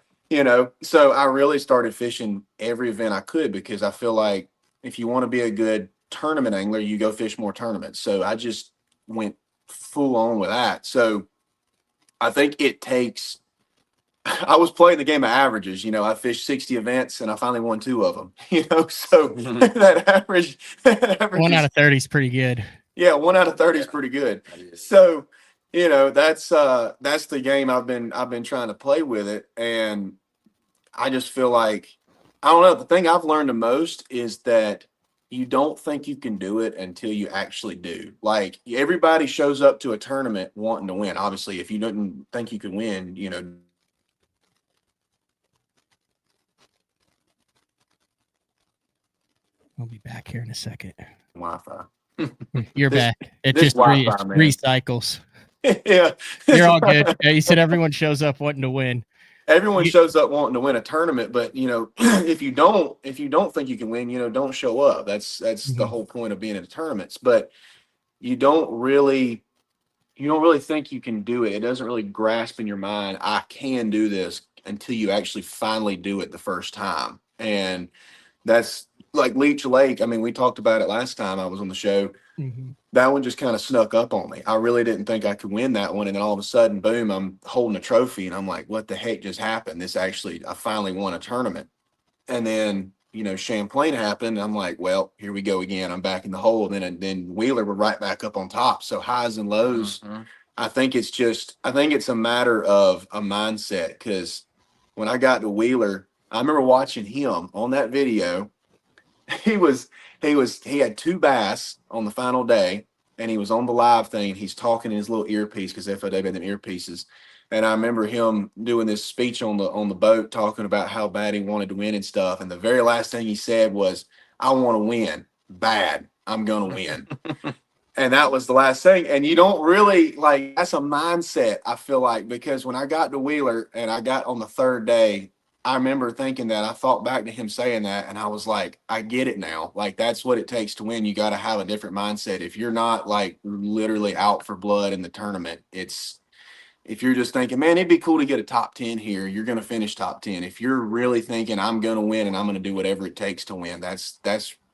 S4: So I really started fishing every event I could, because I feel like if you want to be a good tournament angler, you go fish more tournaments. So I just went full on with that. So I think it takes, I was playing the game of averages. I fished 60 events and I finally won 2 of them, so that average
S1: 1 out of 30 is pretty good.
S4: Yeah, 1 out of 30 is pretty good. So, that's the game I've been trying to play with it. And I just feel like, I don't know, the thing I've learned the most is that you don't think you can do it until you actually do. Like, everybody shows up to a tournament wanting to win. Obviously, if you don't think you can win,
S1: We'll be back here in a second.
S4: Wi-Fi.
S1: You're back. It
S4: this
S1: just
S4: Wi-Fi, man.
S1: recycles.
S4: Yeah.
S1: You're all good. Yeah, you said everyone shows up wanting to win.
S4: Everyone shows up wanting to win a tournament, but if you don't think you can win, don't show up. That's the whole point of being in tournaments. But you don't really think you can do it. It doesn't really grasp in your mind, I can do this, until you actually finally do it the first time. And that's like Leech Lake. I mean, we talked about it last time I was on the show. That one just kind of snuck up on me. I really didn't think I could win that one. And then all of a sudden, boom, I'm holding a trophy and I'm like, what the heck just happened? I finally won a tournament. And then, Champlain happened. I'm like, well, here we go again. I'm back in the hole. And then Wheeler were right back up on top. So highs and lows. I think it's a matter of a mindset. Cause when I got to Wheeler, I remember watching him on that video. He had 2 bass on the final day, and he was on the live thing. He's talking in his little earpiece, because FOW had them earpieces. And I remember him doing this speech on the boat, talking about how bad he wanted to win and stuff. And the very last thing he said was, I want to win bad. I'm going to win. And that was the last thing. And you don't really that's a mindset, I feel like, because when I got to Wheeler and I got on the 3rd day, I remember thinking that. I thought back to him saying that, and I was like, I get it now. Like, that's what it takes to win. You got to have a different mindset. If you're not literally out for blood in the tournament, if you're just thinking, man, it'd be cool to get a top 10 here, you're going to finish top 10. If you're really thinking, I'm going to win and I'm going to do whatever it takes to win, that's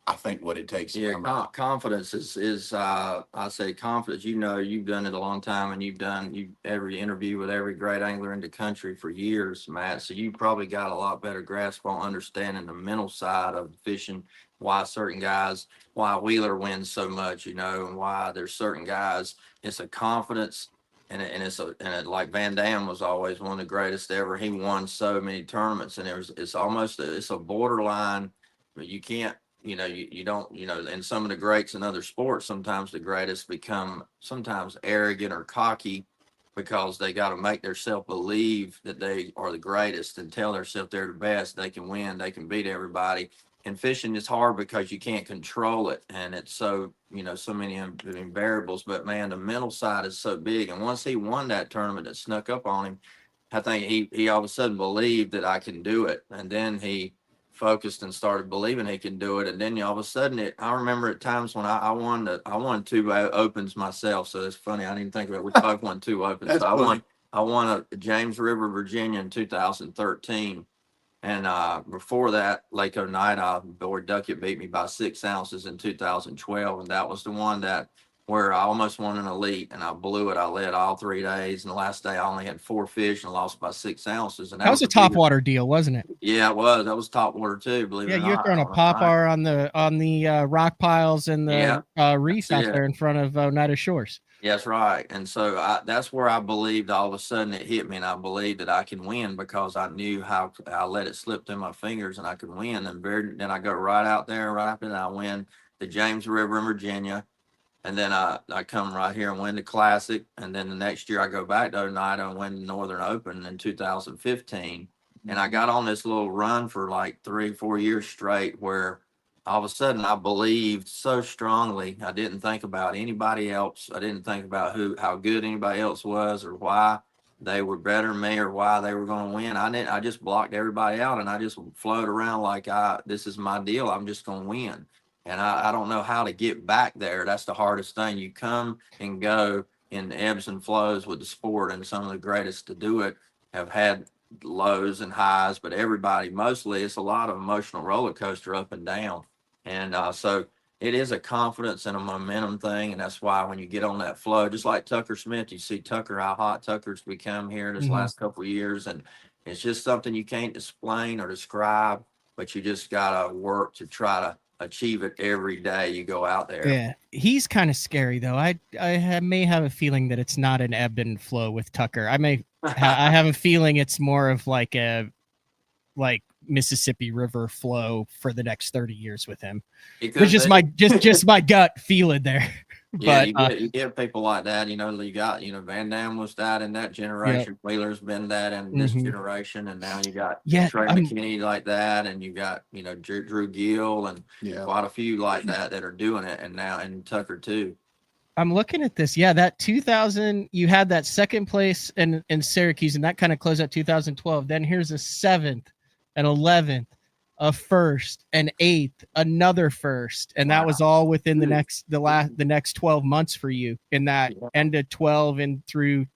S4: I think what it takes.
S3: Yeah, confidence is I say confidence. You've done it a long time, and you've done every interview with every great angler in the country for years, Matt. So you probably got a lot better grasp on understanding the mental side of fishing, why Wheeler wins so much, and why there's certain guys. It's a confidence, and like Van Dam was always one of the greatest ever. He won so many tournaments, and it's a borderline, but you can't. You don't, and some of the greats in other sports, sometimes the greatest become sometimes arrogant or cocky, because they got to make themselves believe that they are the greatest and tell themselves they're the best. They can win, they can beat everybody. And fishing is hard because you can't control it. And it's so, so many variables. But man, the mental side is so big. And once he won that tournament that snuck up on him, I think he all of a sudden believed that I can do it. And then he focused and started believing he can do it. And then all of a sudden I remember at times when I won 2 opens myself. So it's funny. I didn't even think about it. We both won 2 opens. So I won a James River, Virginia in 2013. And before that, Lake Oneida, Board Duckett beat me by 6 ounces in 2012. And that was the one that where I almost won an elite and I blew it. I led all 3 days, and the last day I only had 4 fish and lost by 6 ounces. And
S1: That was a
S3: the biggest-
S1: topwater deal, wasn't it?
S3: Yeah, it was. That was top water too, believe
S1: Yeah,
S3: it or
S1: you were
S3: not.
S1: throwing a popper on the rock piles and the reef out there in front of Oneida Shores.
S3: That's right. And so that's where I believed all of a sudden it hit me, and I believed that I can win because I knew how I let it slip through my fingers and I could win. And then I go right out there, right after that I win the James River in Virginia. And then I come right here and win the Classic. And then the next year I go back to Oneida and win the Northern Open in 2015. And I got on this little run for like 3-4 years straight where all of a sudden I believed so strongly. I didn't think about anybody else. I didn't think about how good anybody else was or why they were better than me or why they were going to win. I just blocked everybody out and I just floated around like this is my deal. I'm just going to win. And I don't know how to get back there. That's the hardest thing. You come and go in ebbs and flows with the sport, and some of the greatest to do it have had lows and highs, but everybody, mostly it's a lot of emotional roller coaster up and down. And so it is a confidence and a momentum thing. And that's why when you get on that flow, just like Tucker Smith, you see Tucker, how hot Tucker's become here this last couple of years. And it's just something you can't explain or describe, but you just got to work to try to achieve it every day you go out there.
S1: Yeah, he's kind of scary though. I may have a feeling that it's not an ebb and flow with Tucker. I have a feeling it's more of like Mississippi River flow for the next 30 years with him. Which is just my gut feeling there.
S3: Yeah,
S1: But
S3: you get people like that. You got Van Dam was that in that generation. Yep. Wheeler's been that in this generation, and now you got Trey McKinney like that, and you got Drew Gill and quite a few like that are doing it, and now and Tucker too.
S1: I'm looking at this. Yeah, that 2000, you had that second place in Syracuse, and that kind of closed out 2012. Then here's a 7th, an 11th, a 1st, an 8th, another 1st, and that was all within the next 12 months for you in that end of 12 and through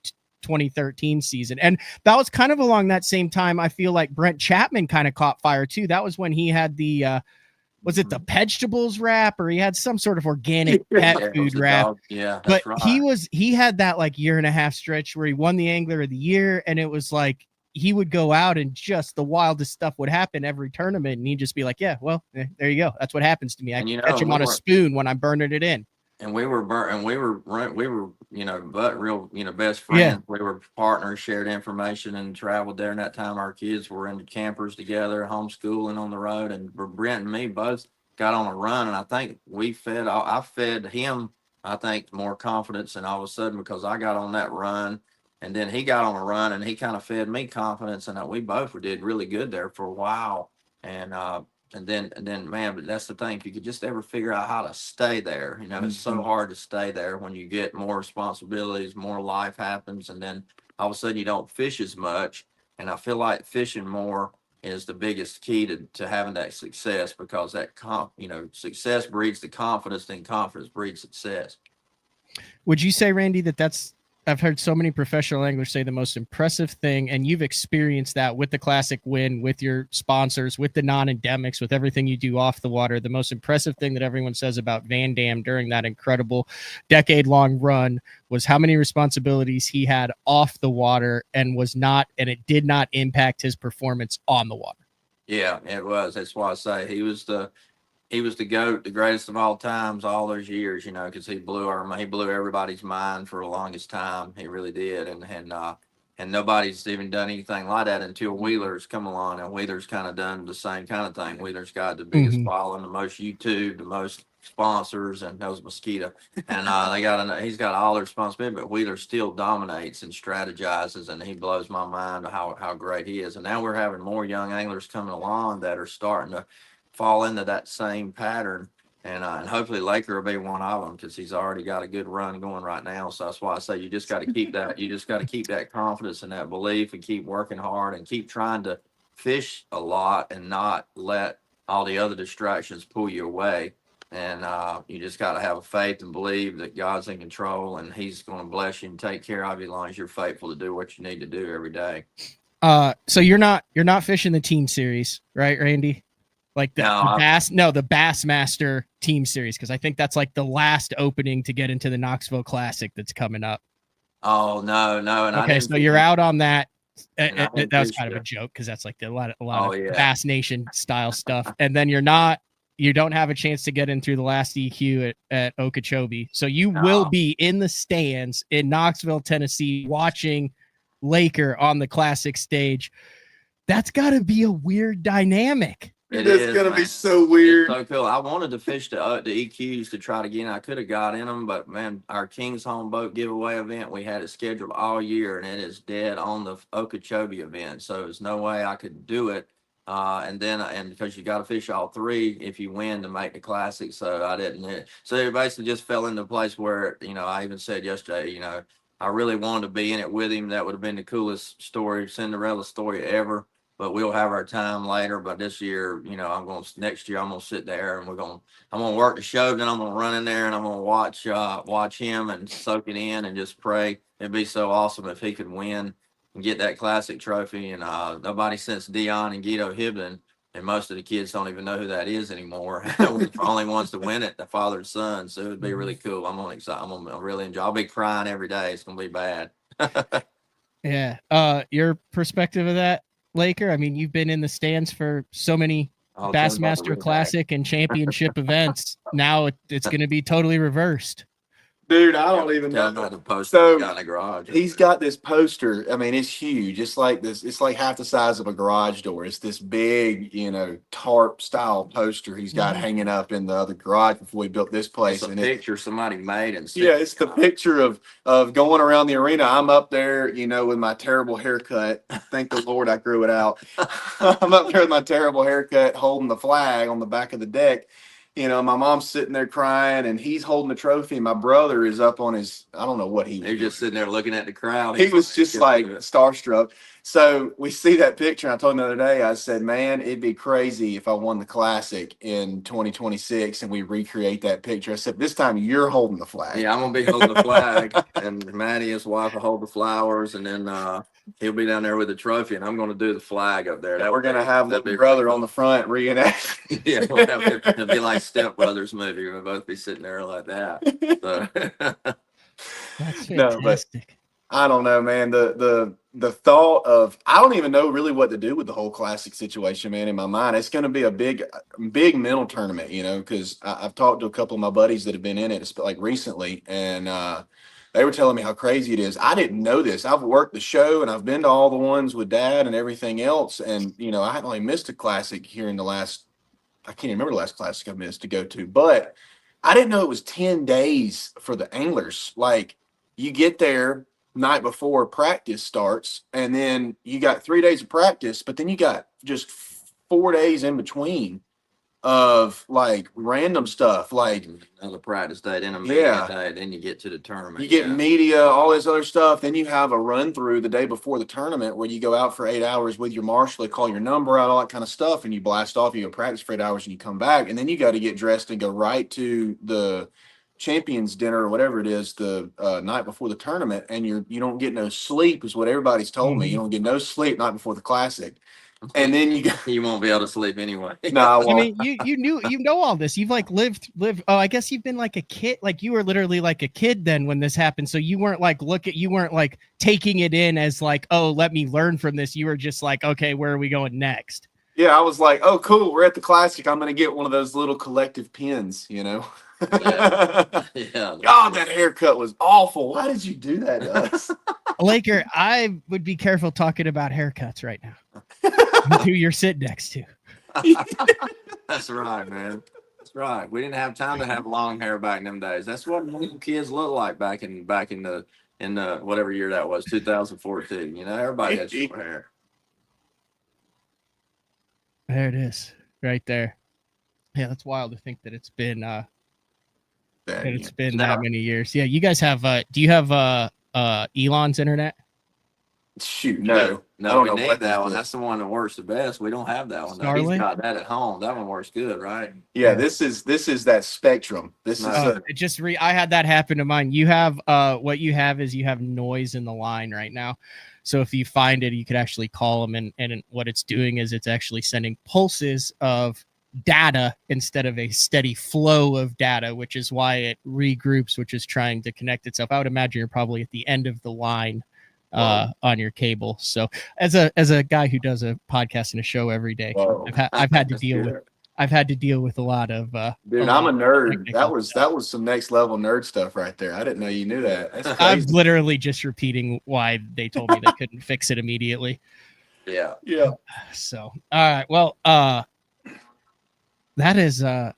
S1: 2013 season. And that was kind of along that same time. I feel like Brent Chapman kind of caught fire too. That was when he had the was it the vegetables wrap, or he had some sort of organic pet food wrap?
S3: Yeah,
S1: but right. he had that like 1.5-year stretch where he won the Angler of the Year, and it was like he would go out and just the wildest stuff would happen every tournament, and he'd just be like, yeah, well, there you go. That's what happens to me. I can catch him on a spoon when I'm burning it in.
S3: And we were but real, best friends. Yeah. We were partners, shared information, and traveled there. And that time our kids were in the campers together, homeschooling on the road. And Brent and me both got on a run. And I think I fed him, I think, more confidence. And all of a sudden, because I got on that run, and then he got on a run, and he kind of fed me confidence. And we both did really good there for a while. And then, man, but that's the thing. If you could just ever figure out how to stay there, it's so hard to stay there when you get more responsibilities, more life happens, and then all of a sudden you don't fish as much. And I feel like fishing more is the biggest key to having that success, because that success breeds the confidence, then confidence breeds success.
S1: Would you say, Randy, I've heard so many professional anglers say the most impressive thing, and you've experienced that with the Classic win, with your sponsors, with the non-endemics, with everything you do off the water. The most impressive thing that everyone says about Van Dam during that incredible decade-long run was how many responsibilities he had off the water and it did not impact his performance on the water.
S3: Yeah, it was. That's why I say he was the GOAT, the greatest of all times, all those years, because he blew everybody's mind for the longest time. He really did. And nobody's even done anything like that until Wheeler's come along, and Wheeler's kind of done the same kind of thing. Wheeler's got the biggest following, the most YouTube, the most sponsors, and that was Mosquito. And he's got all the responsibility, but Wheeler still dominates and strategizes, and he blows my mind how great he is. And now we're having more young anglers coming along that are starting to fall into that same pattern, and hopefully Laker will be one of them, because he's already got a good run going right now. So that's why I say you just got to keep that. You just got to keep that confidence and that belief, and keep working hard, and keep trying to fish a lot, and not let all the other distractions pull you away. And you just got to have a faith and believe that God's in control, and He's going to bless you and take care of you as long as you're faithful to do what you need to do every day.
S1: So you're not fishing the team series, right, Randy? Like the Bassmaster Team Series, because I think that's like the last opening to get into the Knoxville Classic that's coming up.
S3: Oh no, and
S1: okay, so you're out on that.
S3: That
S1: was kind of a joke because that's like a lot of
S3: yeah.
S1: Bass Nation style stuff, and then you don't have a chance to get in through the last EQ at Okeechobee, so you will be in the stands in Knoxville, Tennessee, watching Laker on the Classic stage. That's got to be a weird dynamic.
S4: It's gonna be so weird.
S3: It's so cool. I wanted to fish the EQs to try to get in. I could have got in them, but man, our King's Home Boat giveaway event, we had it scheduled all year, and it is dead on the Okeechobee event. So there's no way I could do it. And because you got to fish all three if you win to make the Classic. So I didn't. So it basically just fell into a place where, I even said yesterday, I really wanted to be in it with him. That would have been the coolest Cinderella story ever. But we'll have our time later. But this year, next year I'm gonna sit there and I'm gonna work the show. Then I'm gonna run in there and I'm gonna watch him and soak it in and just pray. It'd be so awesome if he could win and get that Classic trophy. And nobody since Dion and Guido Hibden, and most of the kids don't even know who that is anymore. We're the only ones to win it, the father and son. So it'd be really cool. I'm gonna really enjoy. I'll be crying every day. It's gonna be bad.
S1: Yeah. Your perspective of that, Laker? I mean, you've been in the stands for so many Bassmaster Classic and championship events. Now it's going to be totally reversed.
S4: Dude, I don't even know.
S3: The poster
S4: So
S3: got in the garage.
S4: He's got this poster. I mean, it's huge. It's like this. It's like half the size of a garage door. It's this big, tarp style poster he's got hanging up in the other garage before we built this place.
S3: It's a picture somebody made and
S4: it's the picture of going around the arena. I'm up there, with my terrible haircut. Thank the Lord I grew it out. I'm up there with my terrible haircut, holding the flag on the back of the deck. My mom's sitting there crying, and he's holding the trophy. And my brother is up on his, I don't know what he was.
S3: They're just sitting there looking at the crowd.
S4: He was just like starstruck. So we see that picture. And I told him the other day, I said, man, it'd be crazy if I won the Classic in 2026 and we recreate that picture. I said, this time you're holding the flag.
S3: Yeah, I'm going to be holding the flag. And Maddie, his wife, will hold the flowers. And then he'll be down there with the trophy. And I'm going to do the flag up there.
S4: We're going to have the brother on the front reenact.
S3: Yeah, it'll be like Step Brothers movie. We'll both be sitting there like that. So.
S1: That's fantastic.
S4: No, but I don't know, man. The thought of, I don't even know really what to do with the whole Classic situation, man. In my mind, it's going to be a big mental tournament, because I've talked to a couple of my buddies that have been in it, like recently, and they were telling me how crazy it is. I didn't know this. I've worked the show and I've been to all the ones with Dad and everything else, and I hadn't only missed a Classic here in I can't even remember the last Classic I missed to go to, but I didn't know it was 10 days for the anglers. Like, you get there night before practice starts, and then you got 3 days of practice, but then you got just 4 days in between of like random stuff, like
S3: another practice day, then a media day, then you get to the tournament.
S4: You get media, all this other stuff. Then you have a run through the day before the tournament where you go out for 8 hours with your marshal. They call your number out, all that kind of stuff, and you blast off. You go practice for 8 hours, and you come back, and then you got to get dressed and go right to the champions dinner or whatever it is the night before the tournament, and you don't get no sleep, is what everybody's told me. You don't get no sleep night before the Classic. And then you
S3: won't be able to sleep anyway.
S4: No, I won't.
S1: I mean, you know all this. You've like lived. Oh, I guess you've been like a kid. Like you were literally like a kid then when this happened. So you weren't like you weren't like taking it in as like, oh, let me learn from this. You were just like, okay, where are we going next?
S4: Yeah, I was like, oh, cool. We're at the Classic. I'm gonna get one of those little collective pins,
S3: Yeah.
S4: God, that haircut was awful. Why did you do that to us?
S1: Laker, I would be careful talking about haircuts right now. Who you're sitting next to.
S3: That's right, man. That's right. We didn't have time to have long hair back in them days. That's what little kids look like back in the whatever year that was, 2014. Everybody had short hair.
S1: There it is, right there. Yeah, that's wild to think that it's been that many years. Yeah, you guys have do you have Elon's internet?
S4: Shoot, no,
S3: we need that one. That's the one that works the best. We don't have that one. He's got that at home. That one works good, right?
S4: Yeah, this is that Spectrum. This is
S1: I had that happen to mine. You have what you have is you have noise in the line right now. So if you find it, you could actually call them, and what it's doing is it's actually sending pulses of data instead of a steady flow of data, which is why it regroups, which is trying to connect itself. I would imagine you're probably at the end of the line on your cable. So as a guy who does a podcast and a show every day, I've had to deal with a lot of
S4: dude, I'm a nerd. That was some next level nerd stuff right there. I didn't know you knew that. That's crazy.
S1: I'm literally just repeating why they told me they couldn't fix it immediately.
S3: Yeah.
S1: So all right, well, that is a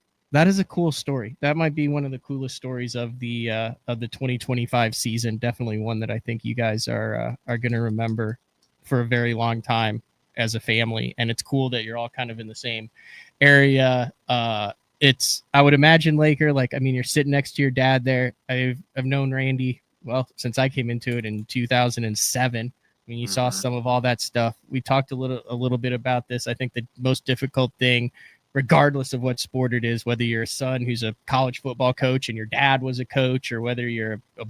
S1: cool story. That might be one of the coolest stories of the 2025 season. Definitely one that I think you guys are going to remember for a very long time as a family. And it's cool that you're all kind of in the same area. I would imagine, Laker, like, I mean, you're sitting next to your dad there. I've known Randy, well, since I came into it in 2007. I mean, you saw some of all that stuff. We talked a little bit about this. I think the most difficult thing, regardless of what sport it is, whether you're a son who's a college football coach and your dad was a coach, or whether you're a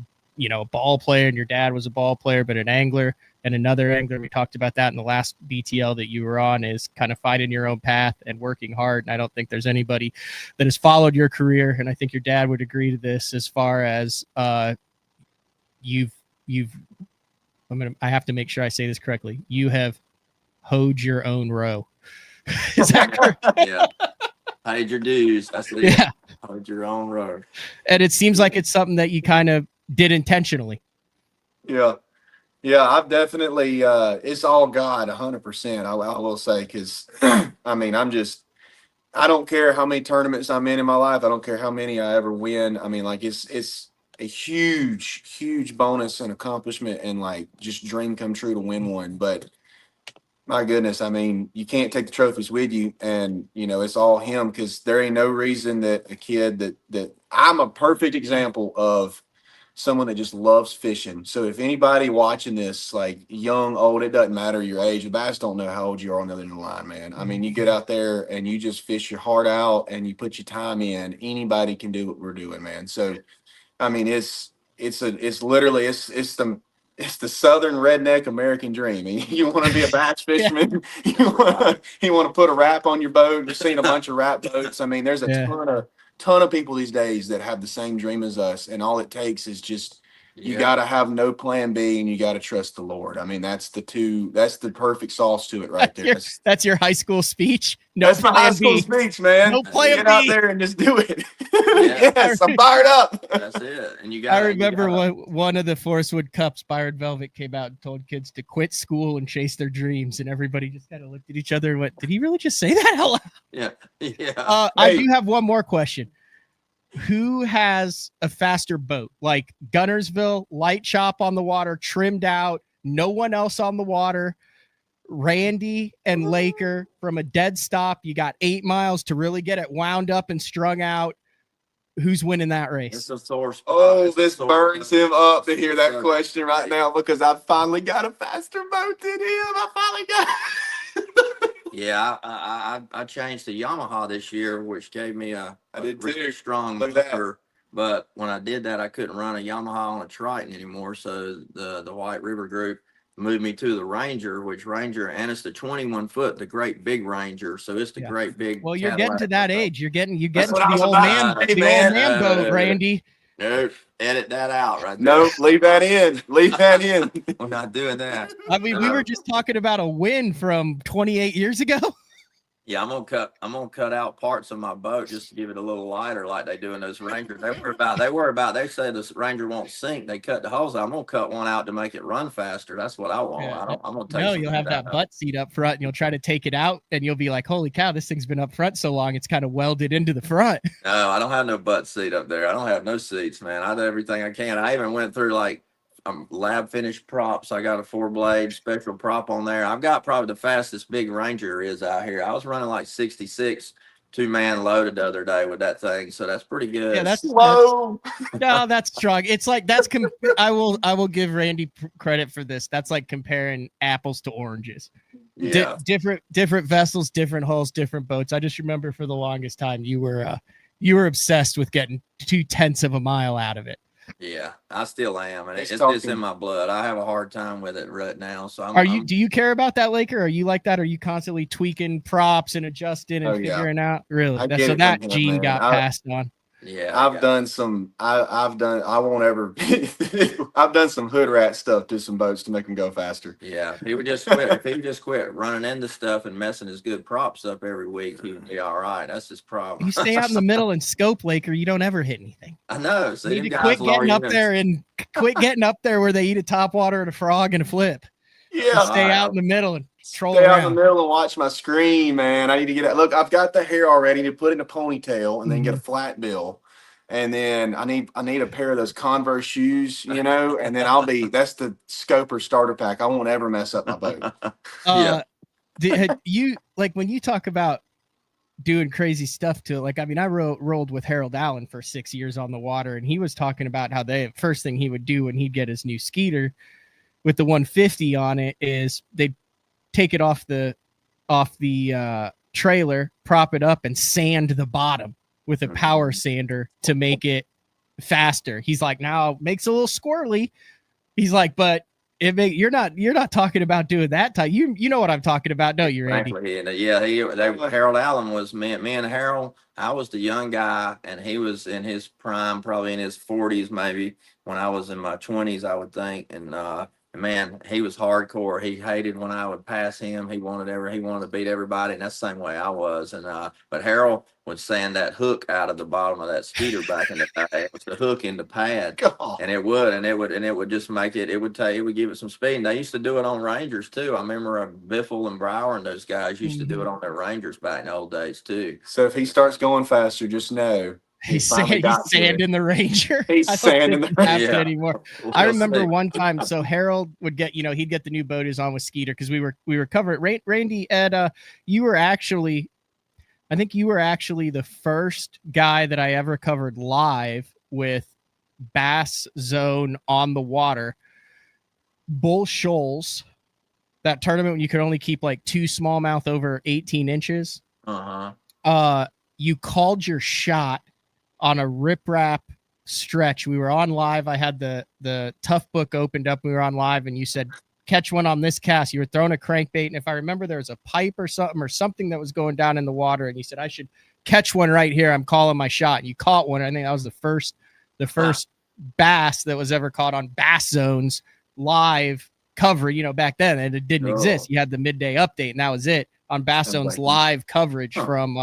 S1: ball player and your dad was a ball player, but an angler and another angler, we talked about that in the last BTL that you were on, is kind of finding your own path and working hard. And I don't think there's anybody that has followed your career, and I think your dad would agree to this, as far as I have to make sure I say this correctly. You have hoed your own row. Is that correct?
S3: Yeah. Paid your dues. That's it.
S1: Yeah.
S3: Hoed your own row.
S1: And it seems like it's something that you kind of did intentionally.
S4: Yeah. Yeah, I've definitely, it's all God 100%. I will say, because I mean, I don't care how many tournaments I'm in my life. I don't care how many I ever win. I mean, like, it's a huge bonus and accomplishment, and like just dream come true to win one. But my goodness, I mean, you can't take the trophies with you, and it's all him, because there ain't no reason that a kid that I'm a perfect example of someone that just loves fishing. So if anybody watching this, like young, old, it doesn't matter your age. The bass don't know how old you are on the other end of the line, man. I mean, you get out there and you just fish your heart out and you put your time in. Anybody can do what we're doing, man. So I mean, it's literally the Southern redneck American dream. You want to be a bass fisherman, you want to put a wrap on your boat. You've seen a bunch of wrap boats. I mean, there's a ton of people these days that have the same dream as us, and all it takes is just you got to have no plan B, and you got to trust the Lord. I mean, that's the perfect sauce to it right there.
S1: That's your high school speech. No,
S4: that's my high school speech, man.
S1: No plan
S4: Get
S1: B.
S4: out there and just do it. Yes, I'm fired up.
S3: That's it. And
S1: I remember when one of the Forest Wood Cups, Byron Velvet came out and told kids to quit school and chase their dreams, and everybody just kind of looked at each other and went, "Did he really just say that out loud?"
S3: Yeah.
S1: I do have one more question. Who has a faster boat? Like Guntersville, light chop on the water, trimmed out, no one else on the water. Randy and Laker from a dead stop. You got 8 miles to really get it wound up and strung out. Who's winning that race?
S3: It's a sore spot.
S4: Oh, this burns him up to hear that question right now, because I finally got a faster boat than him. I finally got
S3: Yeah, I changed to Yamaha this year, which gave me a really strong
S4: Look at
S3: motor. But when I did that, I couldn't run a Yamaha on a Triton anymore. So the White River group moved me to the Ranger, and it's the 21 foot, the great big Ranger. So it's the great big.
S1: Well, you're getting to that age. You're getting to
S4: That's
S1: the old man boat, Randy.
S3: No, edit that out right there.
S4: No, leave that in. Leave that in.
S3: I'm not doing that.
S1: I mean, we were just talking about a win from 28 years ago.
S3: Yeah, I'm gonna cut out parts of my boat just to give it a little lighter, like they do in those Rangers. They worry about. They say this Ranger won't sink. They cut the holes out. I'm gonna cut one out to make it run faster. That's what I want.
S1: Yeah.
S3: I'm gonna take.
S1: No, you'll have that butt seat up front, and you'll try to take it out, and you'll be like, "Holy cow, this thing's been up front so long, it's kind of welded into the front."
S3: No, I don't have no butt seat up there. I don't have no seats, man. I do everything I can. I even went through like lab finished props. I got a 4-blade special prop on there. I've got probably the fastest big Ranger is out here. I was running like 66 2-man loaded the other day with that thing, so that's pretty good.
S1: Yeah, that's
S4: slow.
S1: No, that's strong. It's like I will give Randy credit for this. That's like comparing apples to oranges.
S3: Yeah.
S1: Different vessels, different hulls, different boats. I just remember for the longest time you were obsessed with getting 0.2 of a mile out of it.
S3: Yeah, I still am, and
S4: He's
S3: it's
S4: talking-
S3: in my blood. I have a hard time with it right now. So
S1: do you care about that, Laker? Are you like that? Are you constantly tweaking props and adjusting and figuring out? Really?
S4: I get
S1: So
S4: it
S1: that
S4: from him,
S1: gene
S4: man.
S1: got passed on.
S3: Yeah,
S4: I've done some. I won't ever. I've done some hood rat stuff to some boats to make them go faster.
S3: Yeah, if he would just quit. If he would just quit running into stuff and messing his good props up every week, he would be all right. That's his problem.
S1: You stay out in the middle and scope, Laker. You don't ever hit anything.
S3: I know. So
S1: You need to quit getting up there where they eat a topwater and a frog and a flip.
S4: Yeah,
S1: Just stay out in the middle and troll
S4: stay out
S1: around.
S4: in the middle and watch my screen, man. I need to get it. Look, I've got the hair already to put it in a ponytail and then get a flat bill. And then I need a pair of those Converse shoes, and then that's the scoper starter pack. I won't ever mess up my boat.
S1: You like when you talk about doing crazy stuff to it, like, I mean, I rolled with Harold Allen for 6 years on the water, and he was talking about how first thing he would do when he'd get his new Skeeter with the 150 on it is they'd take it off the trailer, prop it up, and sand the bottom with a power sander to make it faster. He's like, now it makes it a little squirrely. He's like, but you're not talking about doing that type. You know what I'm talking about, don't you, Randy?
S3: Harold Allen was me and Harold. I was the young guy, and he was in his prime, probably in his 40s, maybe when I was in my 20s, I would think. And man, he was hardcore. He hated when I would pass him. He wanted to beat everybody, and that's the same way I was. And but Harold would sand that hook out of the bottom of that Skeeter back in the day. It was the hook in the pad, and it would just make it. It would give it some speed. And they used to do it on Rangers too. I remember Biffle and Brower and those guys used to do it on their Rangers back in the old days too.
S4: So if he starts going faster, just know
S1: he's sanding the Ranger.
S4: He's sanding the
S1: Ranger anymore. I remember one time. So Harold would get, he'd get the new boat he's on with Skeeter because we were covering. Randy, Ed, I think you were actually the first guy that I ever covered live with Bass Zone on the water. Bull Shoals, that tournament when you could only keep like 2 smallmouth over 18 inches. You called your shot on a riprap stretch. We were on live. I had the tough book opened up. We were on live, and you said, catch one on this cast. You were throwing a crankbait, and if I remember, there was a pipe or something that was going down in the water, and you said, I should catch one right here. I'm calling my shot. And you caught one. I think that was the first bass that was ever caught on Bass Zone's live cover, back then, and it didn't exist. You had the midday update, and that was it on Bass Zone's live coverage from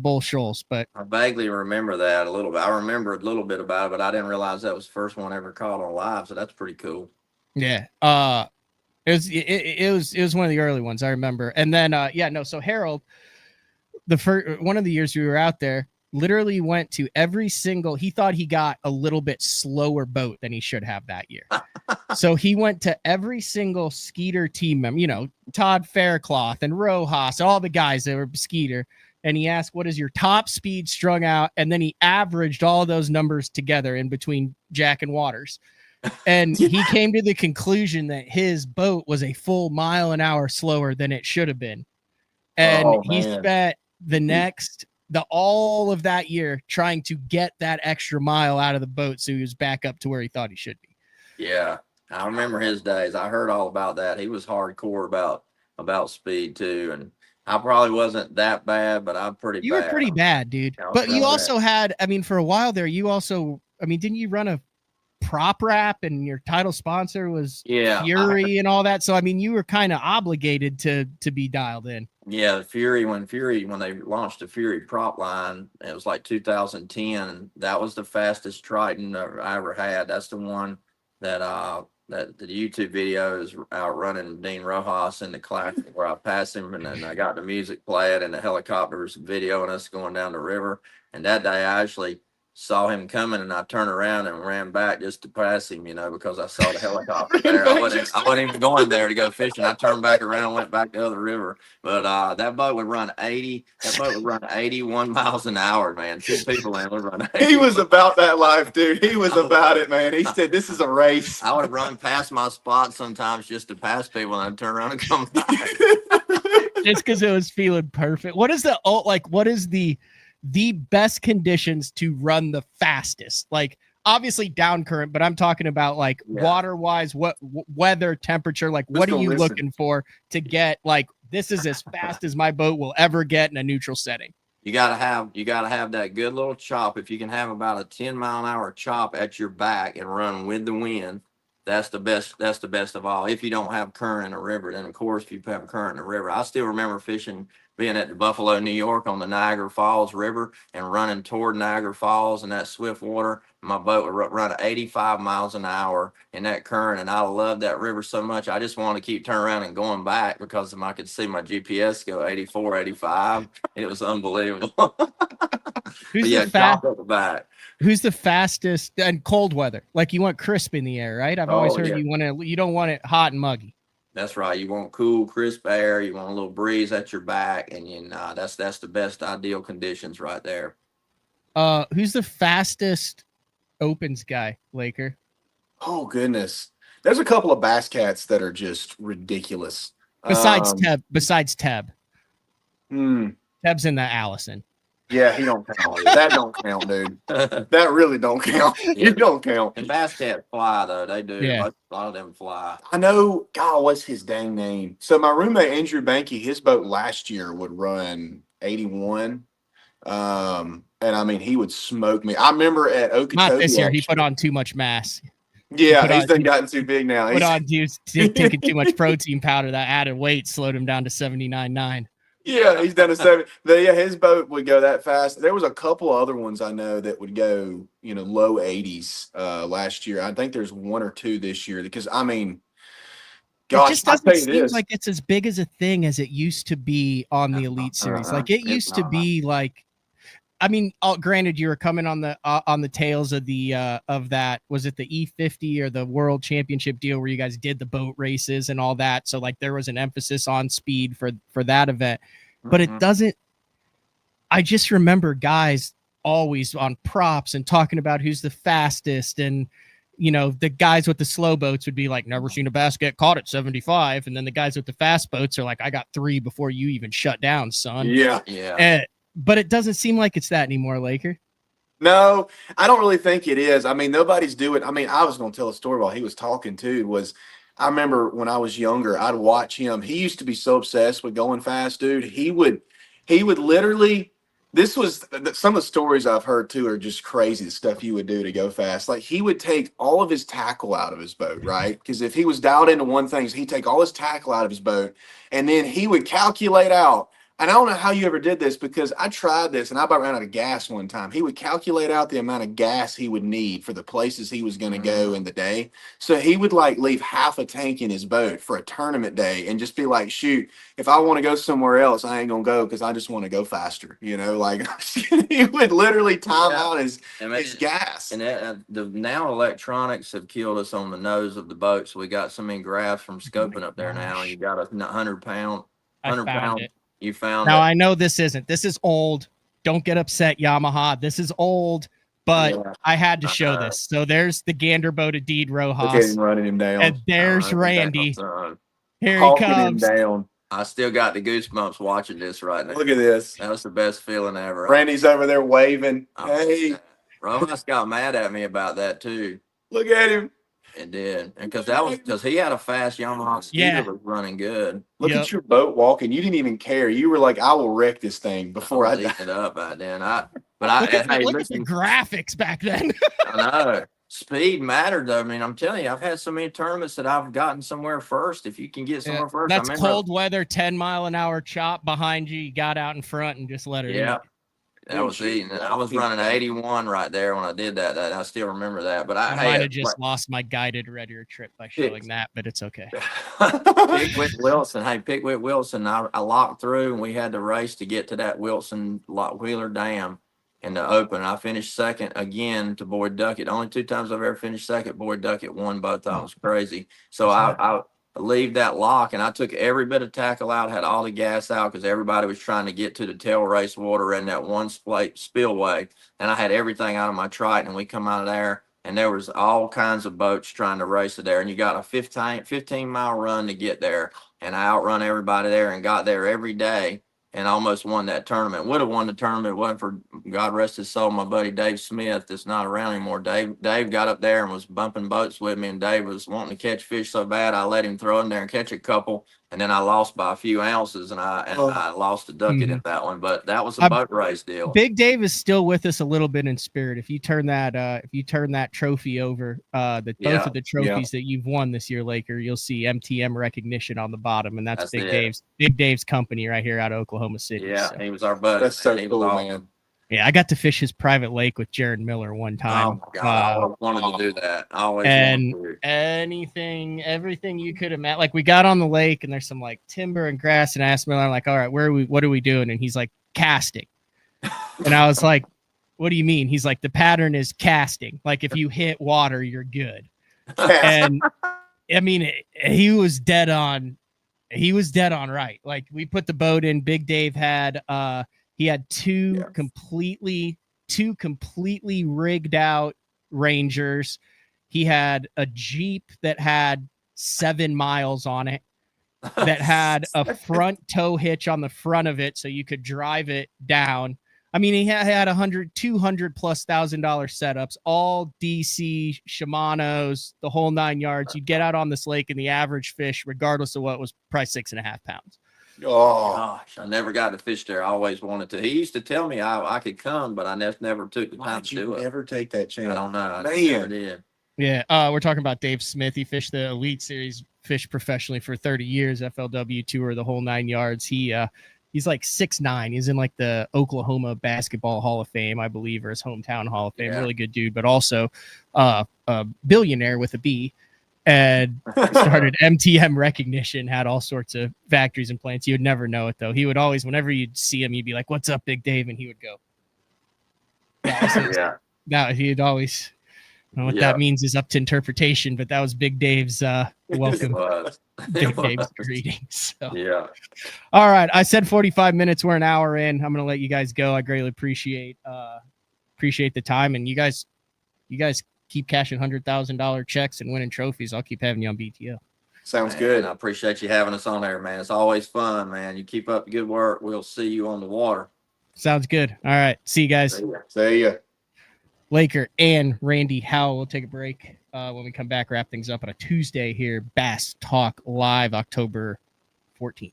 S1: Bull Shoals. But
S3: I vaguely remember that a little bit. I remember a little bit about it, but I didn't realize that was the first one ever caught on live. So that's pretty cool.
S1: Yeah. It was one of the early ones I remember. And then, so Harold, one of the years we were out there, literally went to he thought he got a little bit slower boat than he should have that year. So he went to every single Skeeter team member, Todd Faircloth and Rojas, all the guys that were Skeeter. And he asked, what is your top speed strung out? And then he averaged all those numbers together in between Jack and Waters. And he came to the conclusion that his boat was a full mile an hour slower than it should have been. And he spent all of that year trying to get that extra mile out of the boat so he was back up to where he thought he should be.
S3: Yeah, I remember his days. I heard all about that. He was hardcore about speed too. And I probably wasn't that bad, but I'm pretty bad.
S1: You were pretty bad, dude. But you also had, for a while there, didn't you run a prop wrap and your title sponsor was Fury and all that? So, you were kind of obligated to be dialed in. Yeah,
S3: when they launched the Fury prop line, it was like 2010. That was the fastest Triton I ever had. That's the one that the YouTube video is outrunning Dean Rojas in the classic where I passed him, and then I got the music playing and the helicopters videoing us going down the river. And that day I actually saw him coming, and I turned around and ran back just to pass him, because I saw the helicopter there. I wasn't even going there to go fishing. I turned back around, went back to the other river. But that boat would run 81 miles an hour, man. 2 people in would run 80.
S4: He was about that life, dude. He was about it, man. He said, this is a race.
S3: I would run past my spot sometimes just to pass people, and I'd turn around and come back.
S1: Just because it was feeling perfect. What is the best conditions to run the fastest? Like, obviously down current, but I'm talking about like water wise, what weather, temperature, like what are you looking for to get like this is as fast as my boat will ever get in a neutral setting?
S3: You gotta have that good little chop. If you can have about a 10-mile-an-hour chop at your back and run with the wind, that's the best. That's the best of all. If you don't have current in a river, then of course, if you have current in a river, I still remember fishing, being at the Buffalo, New York, on the Niagara Falls River and running toward Niagara Falls in that swift water. My boat would run at 85 miles an hour in that current, and I loved that river so much. I just wanted to keep turning around and going back because I could see my GPS go 84, 85. It was unbelievable.
S1: Who's the back. Who's the fastest and cold weather? Like you want crisp in the air, right? I've always heard you don't want it hot and muggy.
S3: That's right. You want cool, crisp air. You want a little breeze at your back, and that's the best ideal conditions right there.
S1: Who's the fastest opens guy, Laker?
S4: Oh goodness, there's a couple of bass cats that are just ridiculous.
S1: Besides Teb. Teb's in the Allison.
S4: Yeah, he don't count. That don't count, dude. That really don't count. You don't count.
S3: And bass cats fly though. They do.
S1: Yeah.
S3: A lot of them fly.
S4: I know. God, what's his dang name? So my roommate Andrew Banky, his boat last year would run 81. And I mean, he would smoke me. I remember at Okeechobee.
S1: Not this year. He put on too much mass.
S4: Yeah, he's done gotten too big now.
S1: He's taking too much protein powder. That added weight slowed him down to 79.9.
S4: Yeah, he's done a 7. Yeah, his boat would go that fast. There was a couple of other ones I know that would go, low 80s last year. I think there's 1 or 2 this year because I mean, gosh,
S1: it just doesn't seem like it's as big as a thing as it used to be on the Elite Series. Like it used to be like, I mean, granted, you were coming on the tails of of that. Was it the E50 or the World Championship deal where you guys did the boat races and all that? So like there was an emphasis on speed for that event, but it doesn't. I just remember guys always on props and talking about who's the fastest, and the guys with the slow boats would be like, never seen a bass get caught at 75, and then the guys with the fast boats are like, I got 3 before you even shut down, son.
S3: Yeah.
S1: But it doesn't seem like it's that anymore, Laker.
S4: No, I don't really think it is. I mean, nobody's doing. I mean, I was going to tell a story while he was talking too. I remember when I was younger, I'd watch him. He used to be so obsessed with going fast, dude. He would literally. This was some of the stories I've heard too are just crazy. The stuff he would do to go fast. Like he would take all of his tackle out of his boat, right? Because if he was dialed into one thing, he'd take all his tackle out of his boat, and then he would calculate out. And I don't know how you ever did this because I tried this and I about ran out of gas one time. He would calculate out the amount of gas he would need for the places he was going to go in the day. So he would like leave half a tank in his boat for a tournament day and just be like, shoot, if I want to go somewhere else, I ain't going to go because I just want to go faster. Like he would literally time out his gas.
S3: And now electronics have killed us on the nose of the boat. So we got so many graphs from scoping up there now. And you got a 100-pound. You found
S1: now. I know this is old. Don't get upset, Yamaha. This is old, but I had to show this. So there's the gander boat of Deed Rojas.
S4: Look at him running him down.
S1: And there's Randy. Here he comes.
S4: Him down.
S3: I still got the goosebumps watching this right now.
S4: Look at this.
S3: That was the best feeling ever.
S4: Randy's over there waving. Hey.
S3: Rojas got mad at me about that too.
S4: Look at him.
S3: It did, and because he had a fast Yamaha Skeeter was running good.
S4: Look at your boat walking. You didn't even care. You were like, I will wreck this thing before I
S3: eat it up by then.
S1: Look at the graphics back then.
S3: I know. Speed mattered though. I mean, I'm telling you, I've had so many tournaments that I've gotten somewhere first. If you can get somewhere first,
S1: that's cold weather, 10-mile-an-hour chop behind you. You got out in front and just let it.
S3: Yeah. That was eating. I was running 81 right there when I did that. I still remember that. But I
S1: might have just lost my guided red ear trip by showing that, but it's okay.
S3: Pickwick Wilson. I locked through, and we had to race to get to that Wilson Wheeler Dam in the open. I finished second again to Boyd Duckett. Only 2 times I've ever finished second. Boyd Duckett won both. I was crazy. So I leave that lock, and I took every bit of tackle out, had all the gas out because everybody was trying to get to the tail race water in that one spillway, and I had everything out of my Triton, and we come out of there, and there was all kinds of boats trying to race it there, and you got a 15-mile run to get there, and I outrun everybody there and got there every day, and almost won that tournament. Would have won the tournament. It wasn't for, God rest his soul, my buddy Dave Smith that's not around anymore. Dave got up there and was bumping boats with me, and Dave was wanting to catch fish so bad I let him throw in there and catch a couple, and then I lost by a few ounces, and I lost a ducket in that one. But that was a boat race deal.
S1: Big Dave is still with us a little bit in spirit. If you turn that trophy over, both of the trophies that you've won this year, Laker, you'll see MTM recognition on the bottom, and that's Big Dave's company right here out of Oklahoma City.
S3: Yeah,
S1: so.
S3: He was our buddy.
S4: That's so cool, man.
S1: Yeah, I got to fish his private lake with Jared Miller one time.
S3: Oh my God, I always wanted to do that. I always
S1: and
S3: wanted to.
S1: everything you could imagine. Like, we got on the lake and there's some like timber and grass, and I asked Miller, I'm like, all right, what are we doing? And he's like, casting. And I was like, what do you mean? He's like, the pattern is casting. Like, if you hit water, you're good. And I mean, he was dead on. He was dead on right. Like, we put the boat in. Big Dave had he had two completely rigged out Rangers. He had a Jeep that had 7 miles on it, that had a front tow hitch on the front of it so you could drive it down. I mean, he had $200,000+ setups, all DC, Shimano's, the whole 9 yards. You'd get out on this lake, and the average fish, regardless of what, was probably 6.5 pounds.
S3: Oh gosh, I never got to fish there. I always wanted to. He used to tell me I could come, but I never took the time to do it.
S4: Never take that chance.
S3: I don't know. I
S4: Man.
S3: never did.
S1: Yeah, we're talking about Dave Smith. He fished the Elite Series, fished professionally for 30 years, FLW Tour, the whole 9 yards. He's like 6'9". He's in like the Oklahoma Basketball Hall of Fame, I believe, or his hometown Hall of Fame. Really good dude, but also a billionaire with a B. And started MTM recognition, had all sorts of factories and plants. You would never know it, though. He would always, whenever you'd see him, you'd be like, "What's up, Big Dave?" And he would go. No, he'd always. I don't know what that means is up to interpretation, but that was Big Dave's welcome. Big Dave's greetings. So.
S3: Yeah.
S1: All right. I said 45 minutes. We're an hour in. I'm going to let you guys go. I greatly appreciate the time. And you guys keep cashing $100,000 checks and winning trophies. I'll keep having you on BTL.
S4: Sounds
S3: Man,
S4: good.
S3: I appreciate you having us on there, man. It's always fun, man. You keep up the good work. We'll see you on the water.
S1: Sounds good. All right. See you guys.
S4: See ya.
S1: Laker and Randy Howell. We'll take a break. When we come back, wrap things up on a Tuesday here. Bass Talk Live, October 14th.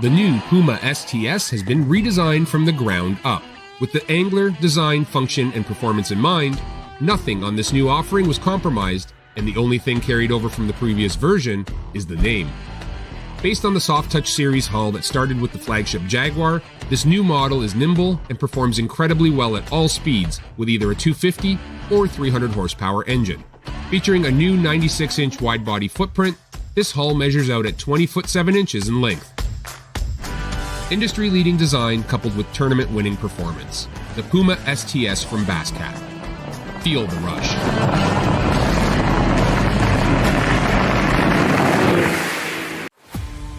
S7: The new Puma STS has been redesigned from the ground up. With the angler, design, function, and performance in mind, nothing on this new offering was compromised, and the only thing carried over from the previous version is the name. Based on the Soft Touch series hull that started with the flagship Jaguar, this new model is nimble and performs incredibly well at all speeds with either a 250 or 300 horsepower engine. Featuring a new 96-inch wide-body footprint, this hull measures out at 20 foot 7 inches in length. Industry-leading design coupled with tournament-winning performance. The Puma STS from Basscat. Feel the rush.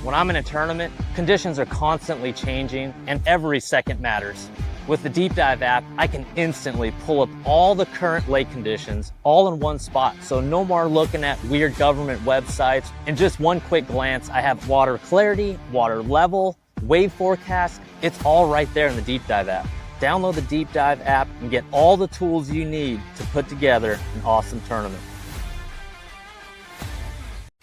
S8: When I'm in a tournament, conditions are constantly changing and every second matters. With the Deep Dive app, I can instantly pull up all the current lake conditions all in one spot. So no more looking at weird government websites. In just one quick glance, I have water clarity, water level, wave forecast. It's all right there in the Deep Dive app. Download the Deep Dive app and get all the tools you need to put together an awesome tournament.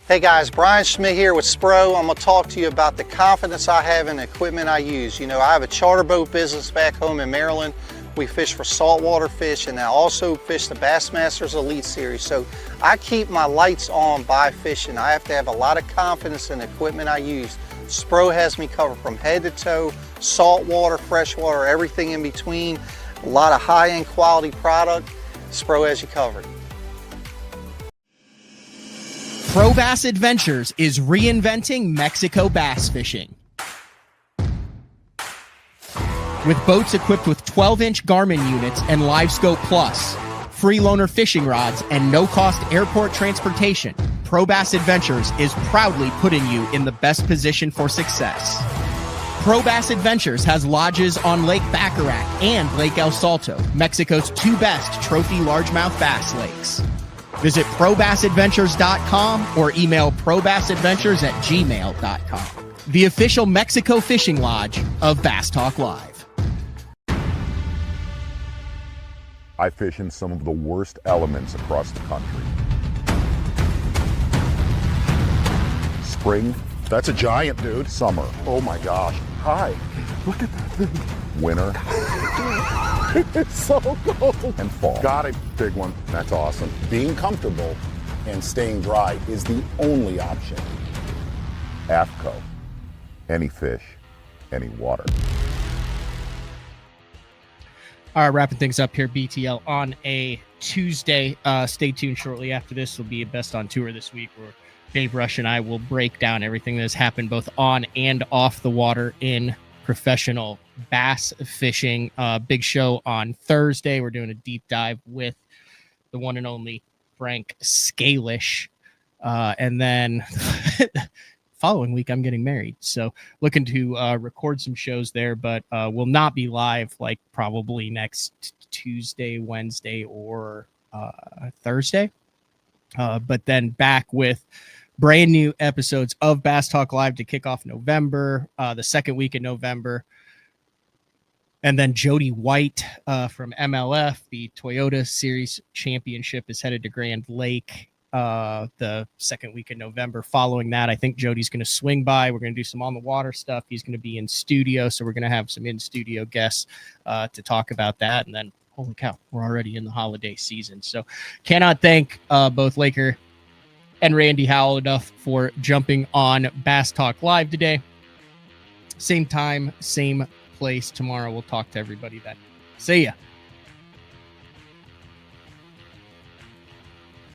S9: Hey guys, Brian Schmidt here with SPRO. I'm going to talk to you about the confidence I have in the equipment I use. You know, I have a charter boat business back home in Maryland. We fish for saltwater fish, and I also fish the Bassmasters Elite Series. So I keep my lights on by fishing. I have to have a lot of confidence in the equipment I use. SPRO has me covered from head to toe, saltwater, freshwater, everything in between. A lot of high-end quality product. SPRO has you covered.
S1: Pro Bass Adventures is reinventing Mexico bass fishing. With boats equipped with 12-inch Garmin units and LiveScope Plus, free loaner fishing rods, and no-cost airport transportation, Pro Bass Adventures is proudly putting you in the best position for success. Pro Bass Adventures has lodges on Lake Baccarac and Lake El Salto, Mexico's two best trophy largemouth bass lakes. Visit probassadventures.com or email probassadventures@gmail.com. the official Mexico fishing lodge of Bass Talk Live.
S10: I fish in some of the worst elements across the country. Spring, that's a giant, dude. Summer, oh my gosh. Hi, look at that thing. Winter, it's so cold. And fall, got a big one, that's awesome. Being comfortable and staying dry is the only option. AFCO, any fish, any water.
S1: All right, wrapping things up here, BTL, on a Tuesday. Stay tuned shortly after this. Will be a Best on Tour this week, where Dave Rush and I will break down everything that has happened both on and off the water in professional bass fishing. Big show on Thursday. We're doing a deep dive with the one and only Frank Scalish. And then following week, I'm getting married. So looking to record some shows there, but will not be live like probably next Tuesday, Wednesday, or Thursday. But then back with brand new episodes of Bass Talk Live to kick off November, the second week in November. And then Jody White from MLF, the Toyota Series Championship, is headed to Grand Lake the second week in November. Following that, I think Jody's going to swing by. We're going to do some on the water stuff. He's going to be in studio, so we're going to have some in studio guests to talk about that. And then, holy cow, we're already in the holiday season. So cannot thank both Laker and Randy Howell enough for jumping on Bass Talk Live today. Same time, same place tomorrow. We'll talk to everybody then. See ya.